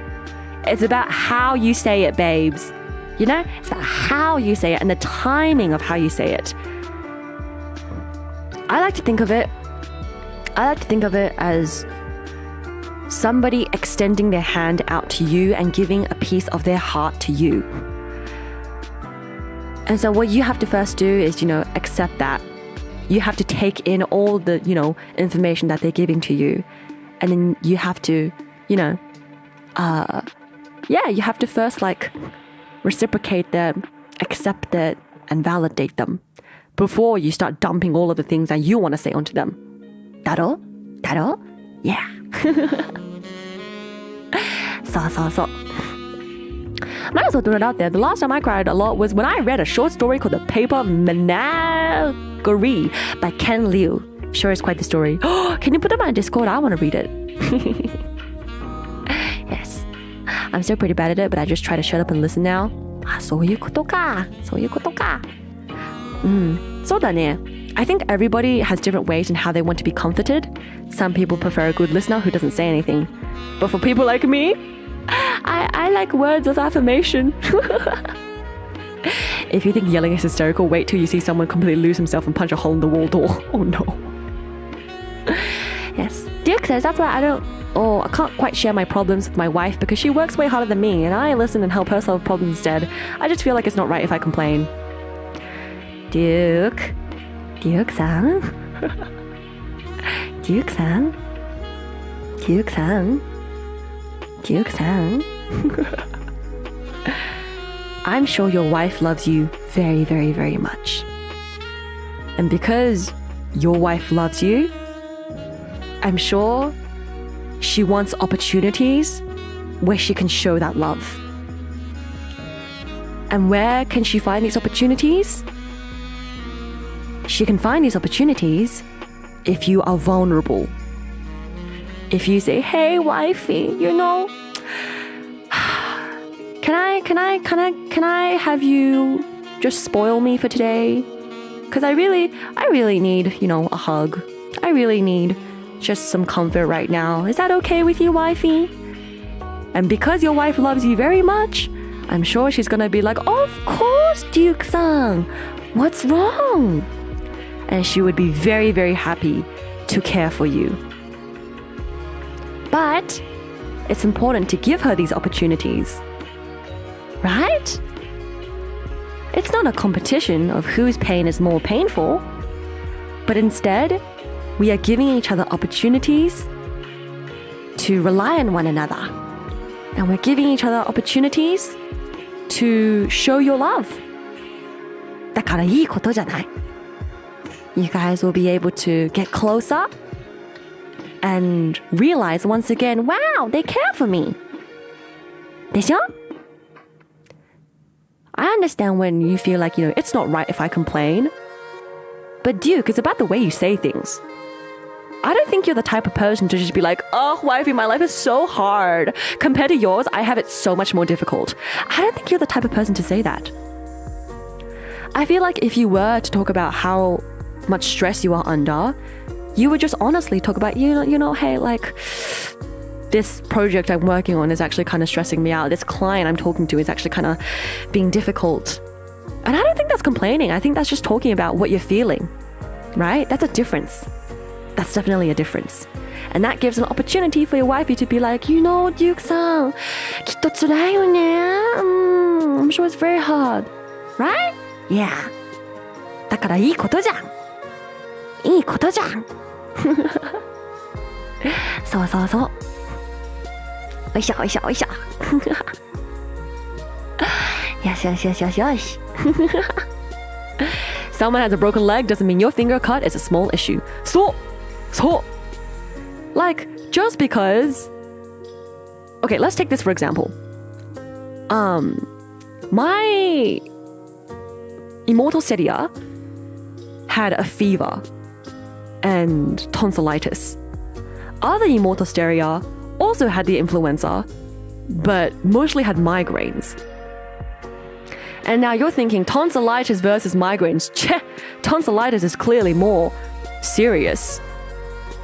Speaker 1: It's about how you say it, babes. It's about how you say it and the timing of how you say it. I like to think of it as somebody extending their hand out to you and giving a piece of their heart to you. And so what you have to first do is, accept that. You have to take in all the, information that they're giving to you. And then you have to, you have to first reciprocate the accept it and validate them before you start dumping all of the things that you want to say onto them. だろ? Yeah. そう Might as well throw it out there. The last time I cried a lot was when I read a short story called The Paper Menagerie by Ken Liu. Sure is quite the story. Can you put them on Discord? I want to read it. Yes. I'm still pretty bad at it, but I just try to shut up and listen now. そういうことか。そうだね。I think everybody has different ways in how they want to be comforted. Some people prefer a good listener who doesn't say anything. But for people like me, I like words of affirmation. If you think yelling is hysterical, wait till you see someone completely lose himself and punch a hole in the wall door. Oh no. Yes. Duke says that's why I can't quite share my problems with my wife because she works way harder than me and I listen and help her solve problems instead. I just feel like it's not right if I complain. Duke-san? I'm sure your wife loves you very, very, very much. And because your wife loves you, I'm sure she wants opportunities where she can show that love. And where can she find these opportunities? She can find these opportunities if you are vulnerable. If you say, hey, wifey, can I have you just spoil me for today? Because I really need, a hug. I really need just some comfort right now. Is that okay with you, wifey? And because your wife loves you very much, I'm sure she's gonna be like, of course, Duke-san. What's wrong? And she would be very, very happy to care for you. But it's important to give her these opportunities. Right? It's not a competition of whose pain is more painful, but instead, we are giving each other opportunities to rely on one another. And we're giving each other opportunities to show your love. だからいいことじゃない? You guys will be able to get closer and realize once again, wow, they care for me. でしょ? I understand when you feel like, it's not right if I complain. But Duke, it's about the way you say things. I don't think you're the type of person to just be like, oh, wifey, my life is so hard. Compared to yours, I have it so much more difficult. I don't think you're the type of person to say that. I feel like if you were to talk about how much stress you are under, you would just honestly talk about, hey, like, this project I'm working on is actually kind of stressing me out. This client I'm talking to is actually kind of being difficult. And I don't think that's complaining. I think that's just talking about what you're feeling, right? That's a difference. That's definitely a difference. And that gives an opportunity for your wifey to be like, Duke-san, きっと辛いよね. I'm sure it's very hard. Right? Yeah. だからいいことじゃん. いいことじゃん. そう。おいしょ。よし. Someone has a broken leg doesn't mean your finger cut is a small issue. So, like, just because... Okay, let's take this for example. My immortal Seria had a fever and tonsillitis. Other immortal Seria also had the influenza, but mostly had migraines. And now you're thinking tonsillitis versus migraines. Cheh, tonsillitis is clearly more serious.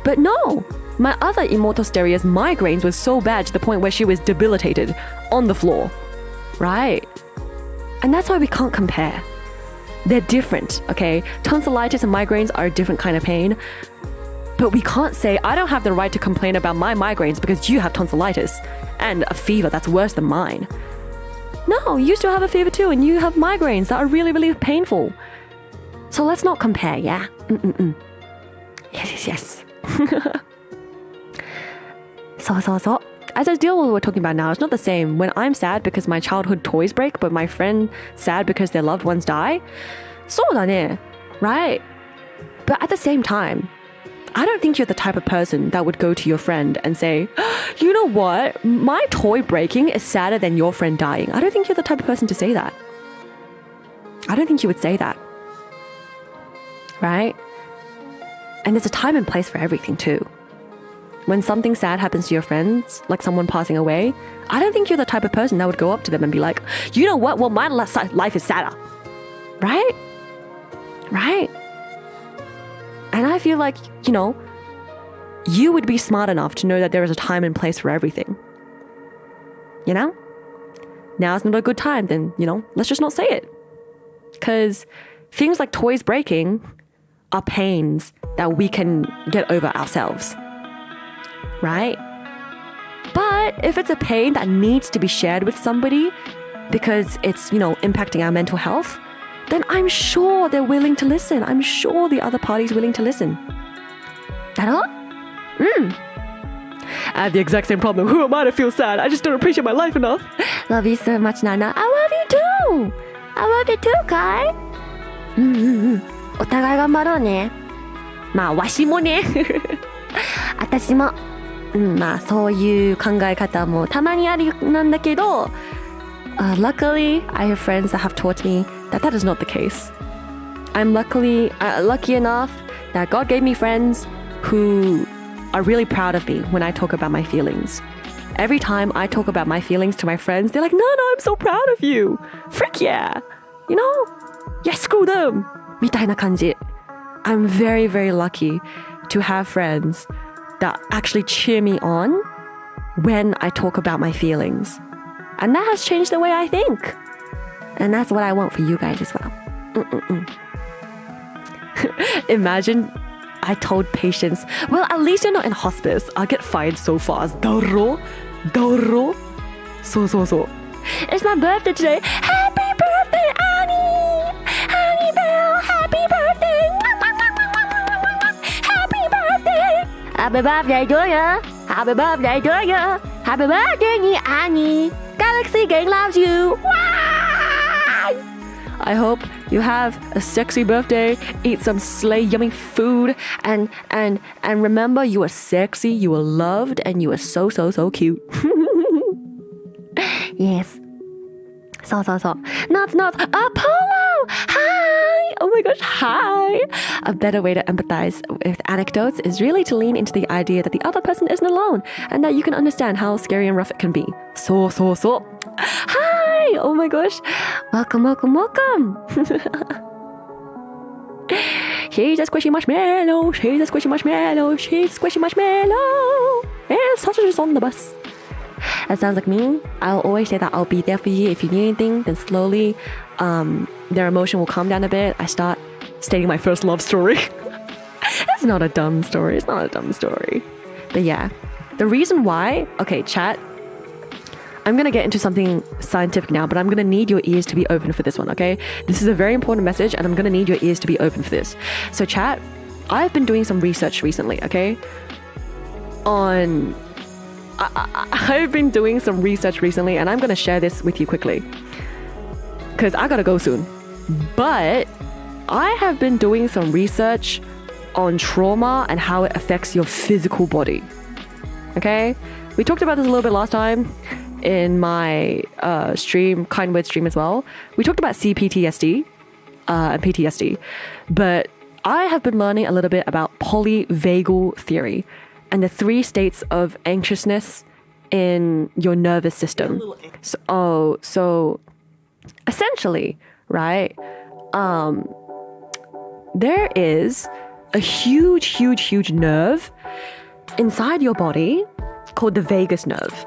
Speaker 1: But no, my other immortal Seria's migraines was so bad to the point where she was debilitated on the floor. Right? And that's why we can't compare. They're different, okay? Tonsillitis and migraines are a different kind of pain. But we can't say, I don't have the right to complain about my migraines because you have tonsillitis and a fever that's worse than mine. No, you still have a fever too and you have migraines that are really, really painful. So let's not compare, yeah? Yes. そう。as I deal with what we're talking about now, it's not the same. When I'm sad because my childhood toys break, but my friend sad because their loved ones die. そうだね, right? But at the same time, I don't think you're the type of person that would go to your friend and say, you know what? My toy breaking is sadder than your friend dying. I don't think you're the type of person to say that. I don't think you would say that. Right? And there's a time and place for everything too. When something sad happens to your friends, like someone passing away, I don't think you're the type of person that would go up to them and be like, you know what? Well, my life is sadder. Right? Right? And I feel like, you know, you would be smart enough to know that there is a time and place for everything. You know? Now's not a good time, then, you know, let's just not say it. Because things like toys breaking are pains that we can get over ourselves. Right? But if it's a pain that needs to be shared with somebody because it's, you know, impacting our mental health, then I'm sure they're willing to listen. I'm sure the other party's willing to listen. That all? I have the exact same problem. Who am I to feel sad? I just don't appreciate my life enough. Love you so much, Nana. I love you too. I love you too, Kai. お互い頑張ろうね。まあ、わしもね。私も。まあ、そういう考え方もたまにありなんだけど、luckily, I have friends that have taught me that that is not the case. I'm lucky enough that God gave me friends who are really proud of me when I talk about my feelings. Every time I talk about my feelings to my friends, they're like, no, I'm so proud of you. Frick yeah. You know? Yeah, screw them. みたいな感じ. I'm very, very lucky to have friends that actually cheer me on when I talk about my feelings. And that has changed the way I think. And that's what I want for you guys as well. Imagine I told patients, well, at least you're not in hospice. I'll get fired so fast. Doro. So. It's my birthday today. Happy birthday, Annie! Annie Bell, happy birthday! Happy birthday! Happy birthday to you! Happy birthday to you! Happy birthday, Annie! Galaxy Gang loves you! I hope you have a sexy birthday, eat some slay yummy food, and remember you are sexy, you are loved, and you are so cute. Yes. So. Nuts. Apollo! Hi! Oh my gosh, hi! A better way to empathize with anecdotes is really to lean into the idea that the other person isn't alone, and that you can understand how scary and rough it can be. So. Hi! Oh my gosh. Welcome. She's a squishy marshmallow. And sausages on the bus. That sounds like me. I'll always say that I'll be there for you if you need anything. Then slowly, their emotion will calm down a bit. I start stating my first love story. It's not a dumb story. But yeah, the reason why... Okay, chat. I'm going to get into something scientific now, but I'm going to need your ears to be open for this one, okay? This is a very important message, and I'm going to need your ears to be open for this. So chat, I've been doing some research recently, okay? I've been doing some research recently, and I'm going to share this with you quickly. Because I got to go soon. But I have been doing some research on trauma and how it affects your physical body. Okay? We talked about this a little bit last time in my stream, Kind Word stream as well. We talked about CPTSD and PTSD. But I have been learning a little bit about polyvagal theory and the 3 states of anxiousness in your nervous system. So essentially, right, there is a huge nerve inside your body called the vagus nerve.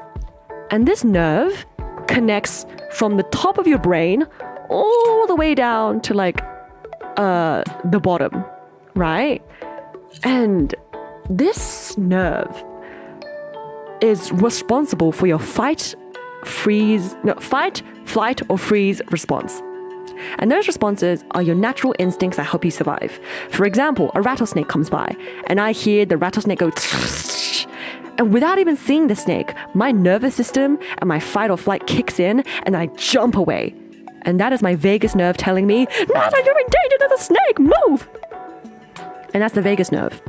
Speaker 1: And this nerve connects from the top of your brain all the way down to like the bottom, right? And this nerve is responsible for your fight, flight, or freeze response. And those responses are your natural instincts that help you survive. For example, a rattlesnake comes by, and I hear the rattlesnake go And without even seeing the snake, my nervous system and my fight or flight kicks in and I jump away. And that is my vagus nerve telling me, Nana, you're in danger, there's a snake, move! And that's the vagus nerve.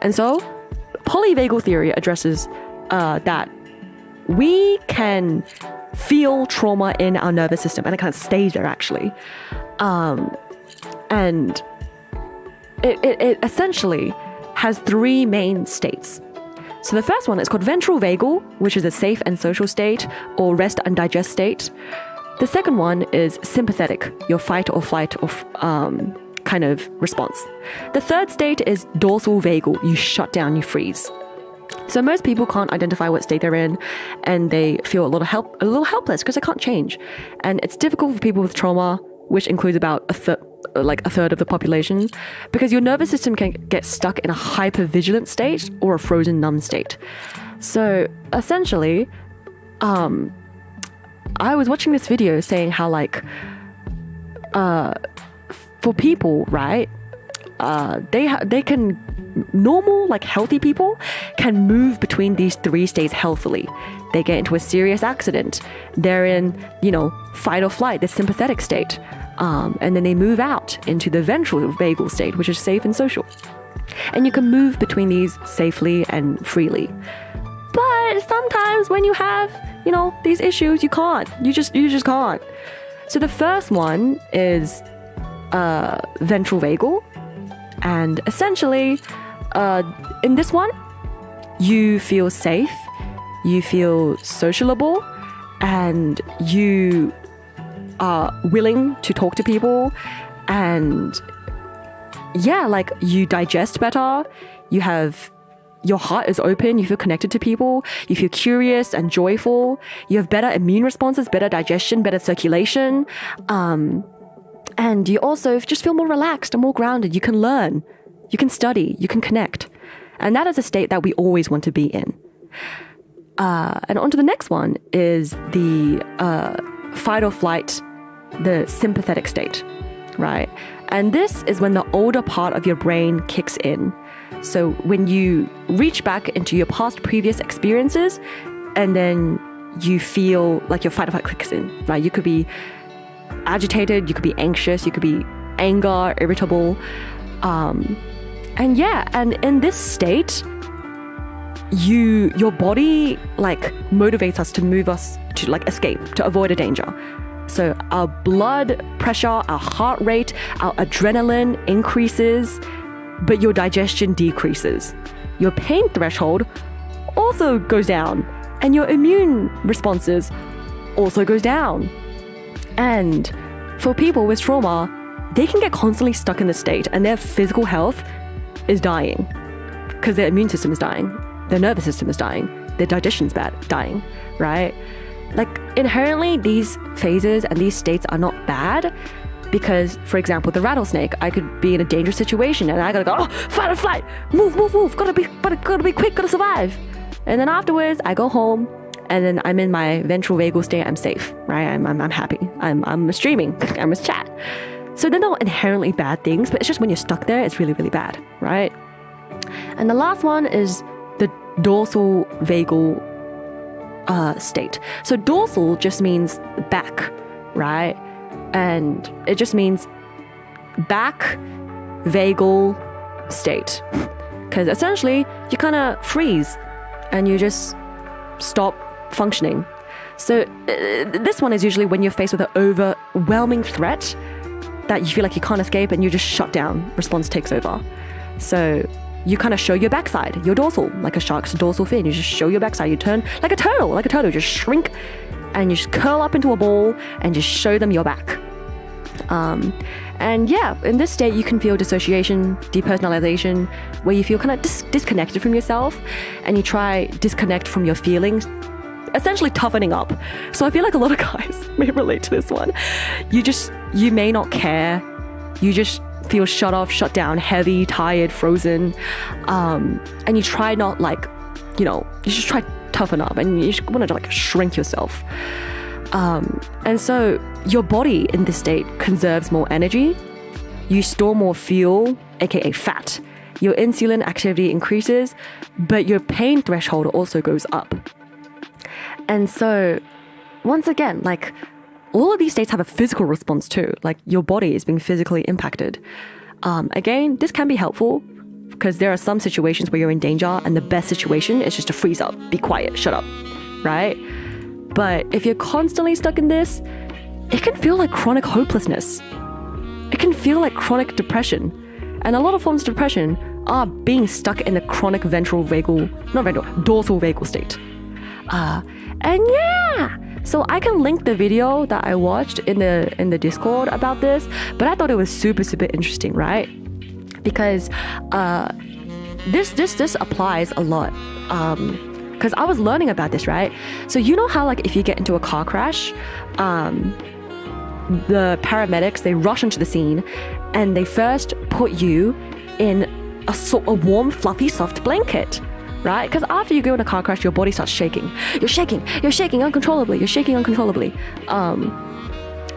Speaker 1: And so, polyvagal theory addresses that we can feel trauma in our nervous system, and it kind of stays there actually. And it essentially has three main states. So the first one is called ventral vagal, which is a safe and social state, or rest and digest state. The second one is sympathetic, your fight or flight or kind of response. The third state is dorsal vagal, you shut down, you freeze. So most people can't identify what state they're in, and they feel a little helpless because they can't change. And it's difficult for people with trauma, which includes about a third of the population, because your nervous system can get stuck in a hypervigilant state or a frozen numb state. So essentially, I was watching this video saying how for people, right, they can, normal, healthy people can move between these three states healthily. They get into a serious accident, they're in, fight or flight, the sympathetic state, and then they move out into the ventral vagal state, which is safe and social. And you can move between these safely and freely. But sometimes when you have, these issues, you can't. You just can't. So the first one is ventral vagal. And essentially, in this one, you feel safe, you feel sociable, and you are willing to talk to people, and you digest better, your heart is open, you feel connected to people, you feel curious and joyful, you have better immune responses, better digestion, better circulation, and you also just feel more relaxed and more grounded. You can learn, you can study, you can connect. And that is a state that we always want to be in. And on to the next one is the fight or flight, the sympathetic state, right? And this is when the older part of your brain kicks in. So when you reach back into your previous experiences, and then you feel like your fight or flight kicks in, right? You could be agitated, you could be anxious, you could be anger, irritable. And in this state, your body motivates us to move us to escape, to avoid a danger. So our blood pressure, our heart rate, our adrenaline increases, but your digestion decreases. Your pain threshold also goes down, and your immune responses also goes down. And for people with trauma, they can get constantly stuck in the state, and their physical health is dying because their immune system is dying, their nervous system is dying, their digestion's dying, right? Inherently, these phases and these states are not bad because, for example, the rattlesnake, I could be in a dangerous situation and I gotta go, fight or flight, move, gotta be quick, gotta survive. And then afterwards, I go home, and then I'm in my ventral vagal state. I'm safe, right? I'm happy. I'm streaming. I'm with chat. So they're not inherently bad things, but it's just when you're stuck there, it's really, really bad, right? And the last one is the dorsal vagal state. So dorsal just means back, right? And it just means back vagal state. Because essentially, you kind of freeze and you just stop functioning. So this one is usually when you're faced with an overwhelming threat that you feel like you can't escape, and you just shut down. Response takes over. So you kind of show your backside, your dorsal, like a shark's dorsal fin. You just show your backside. You turn like a turtle, just shrink, and you just curl up into a ball and just show them your back. And yeah, in this state, you can feel dissociation, depersonalization, where you feel kind of disconnected from yourself, and you try disconnect from your feelings, essentially toughening up. So I feel like a lot of guys may relate to this one. You may not care. You just feel shut off, shut down, heavy, tired, frozen. And you try not you just try toughen up, and you just want to shrink yourself. And so your body in this state conserves more energy. You store more fuel, aka fat, your insulin activity increases, but your pain threshold also goes up. And so, once again, like, all of these states have a physical response too. Like, your body is being physically impacted. Again, this can be helpful because there are some situations where you're in danger and the best situation is just to freeze up, be quiet, shut up, right? But if you're constantly stuck in this, it can feel like chronic hopelessness. It can feel like chronic depression. And a lot of forms of depression are being stuck in the chronic dorsal vagal state. And yeah, so I can link the video that I watched in the Discord about this, but I thought it was super, super interesting, right? Because this applies a lot. Because I was learning about this, right? So you know how, like, if you get into a car crash, the paramedics, they rush into the scene and they first put you in a warm, fluffy, soft blanket, right? Because after you go in a car crash, your body starts shaking. You're shaking uncontrollably.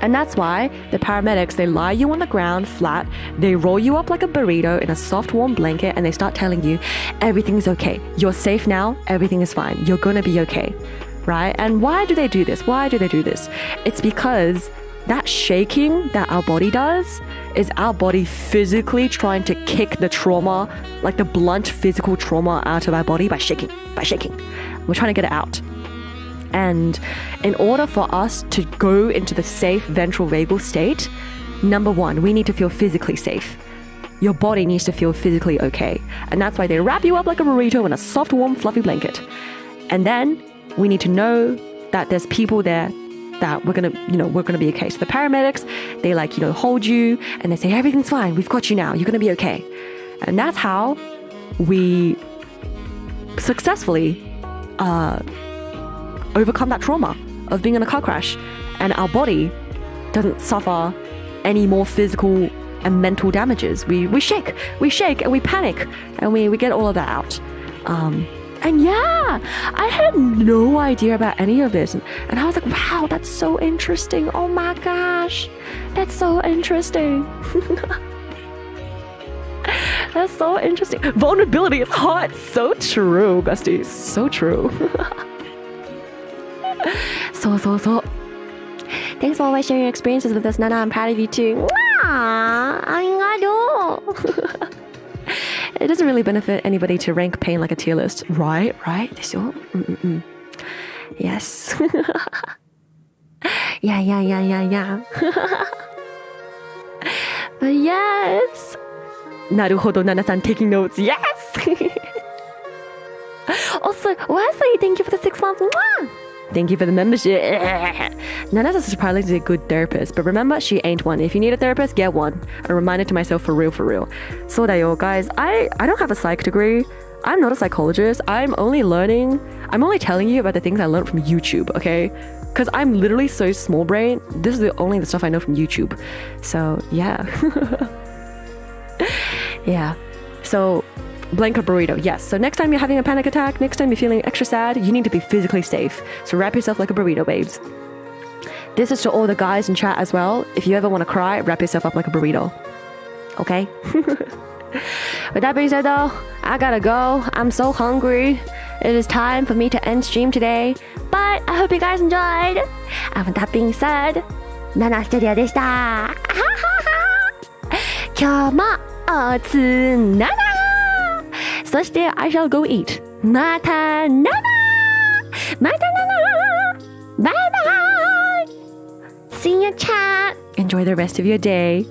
Speaker 1: And that's why the paramedics, they lie you on the ground flat, they roll you up like a burrito in a soft, warm blanket, and they start telling you, everything's okay. You're safe now. Everything is fine. You're gonna be okay, right? And why do they do this? It's because that shaking that our body does is our body physically trying to kick the trauma, like the blunt physical trauma, out of our body by shaking. We're trying to get it out. And in order for us to go into the safe ventral vagal state, number one, we need to feel physically safe. Your body needs to feel physically okay. And that's why they wrap you up like a burrito in a soft, warm, fluffy blanket. And then we need to know that there's people there that we're gonna be okay. So the paramedics, they hold you and they say, everything's fine, we've got you now, you're gonna be okay. And that's how we successfully overcome that trauma of being in a car crash, and our body doesn't suffer any more physical and mental damages. We shake and we panic and we get all of that out. And yeah, I had no idea about any of this. And I was like, wow, that's so interesting. Oh my gosh, that's so interesting. That's so interesting. Vulnerability is hot. So true, besties. So true. So. Thanks for always sharing your experiences with us, Nana. I'm proud of you too. It doesn't really benefit anybody to rank pain like a tier list. Right? Yes. Yeah. But yes. Naruhodo, Nana-san taking notes. Yes. Also, Wesley, thank you for the 6 months. Mwah! Thank you for the membership. Nana's a surprisingly good therapist, but remember, she ain't one. If you need a therapist, get one. I reminded to myself for real. So da yo, guys, I don't have a psych degree. I'm not a psychologist. I'm only telling you about the things I learned from YouTube, okay? Because I'm literally so small brain. This is only the stuff I know from YouTube. So, yeah. Yeah. So, blanket burrito, yes. So next time you're having a panic attack, next time you're feeling extra sad, you need to be physically safe. So wrap yourself like a burrito, babes. This is to all the guys in chat as well. If you ever want to cry, wrap yourself up like a burrito. Okay? With that being said though, I gotta go. I'm so hungry. It is time for me to end stream today. But I hope you guys enjoyed. And with that being said, Nana Studio でした。今日もおつなな。そして I shall go eat. またなな。またなな。Bye bye. See you, chat. Enjoy the rest of your day.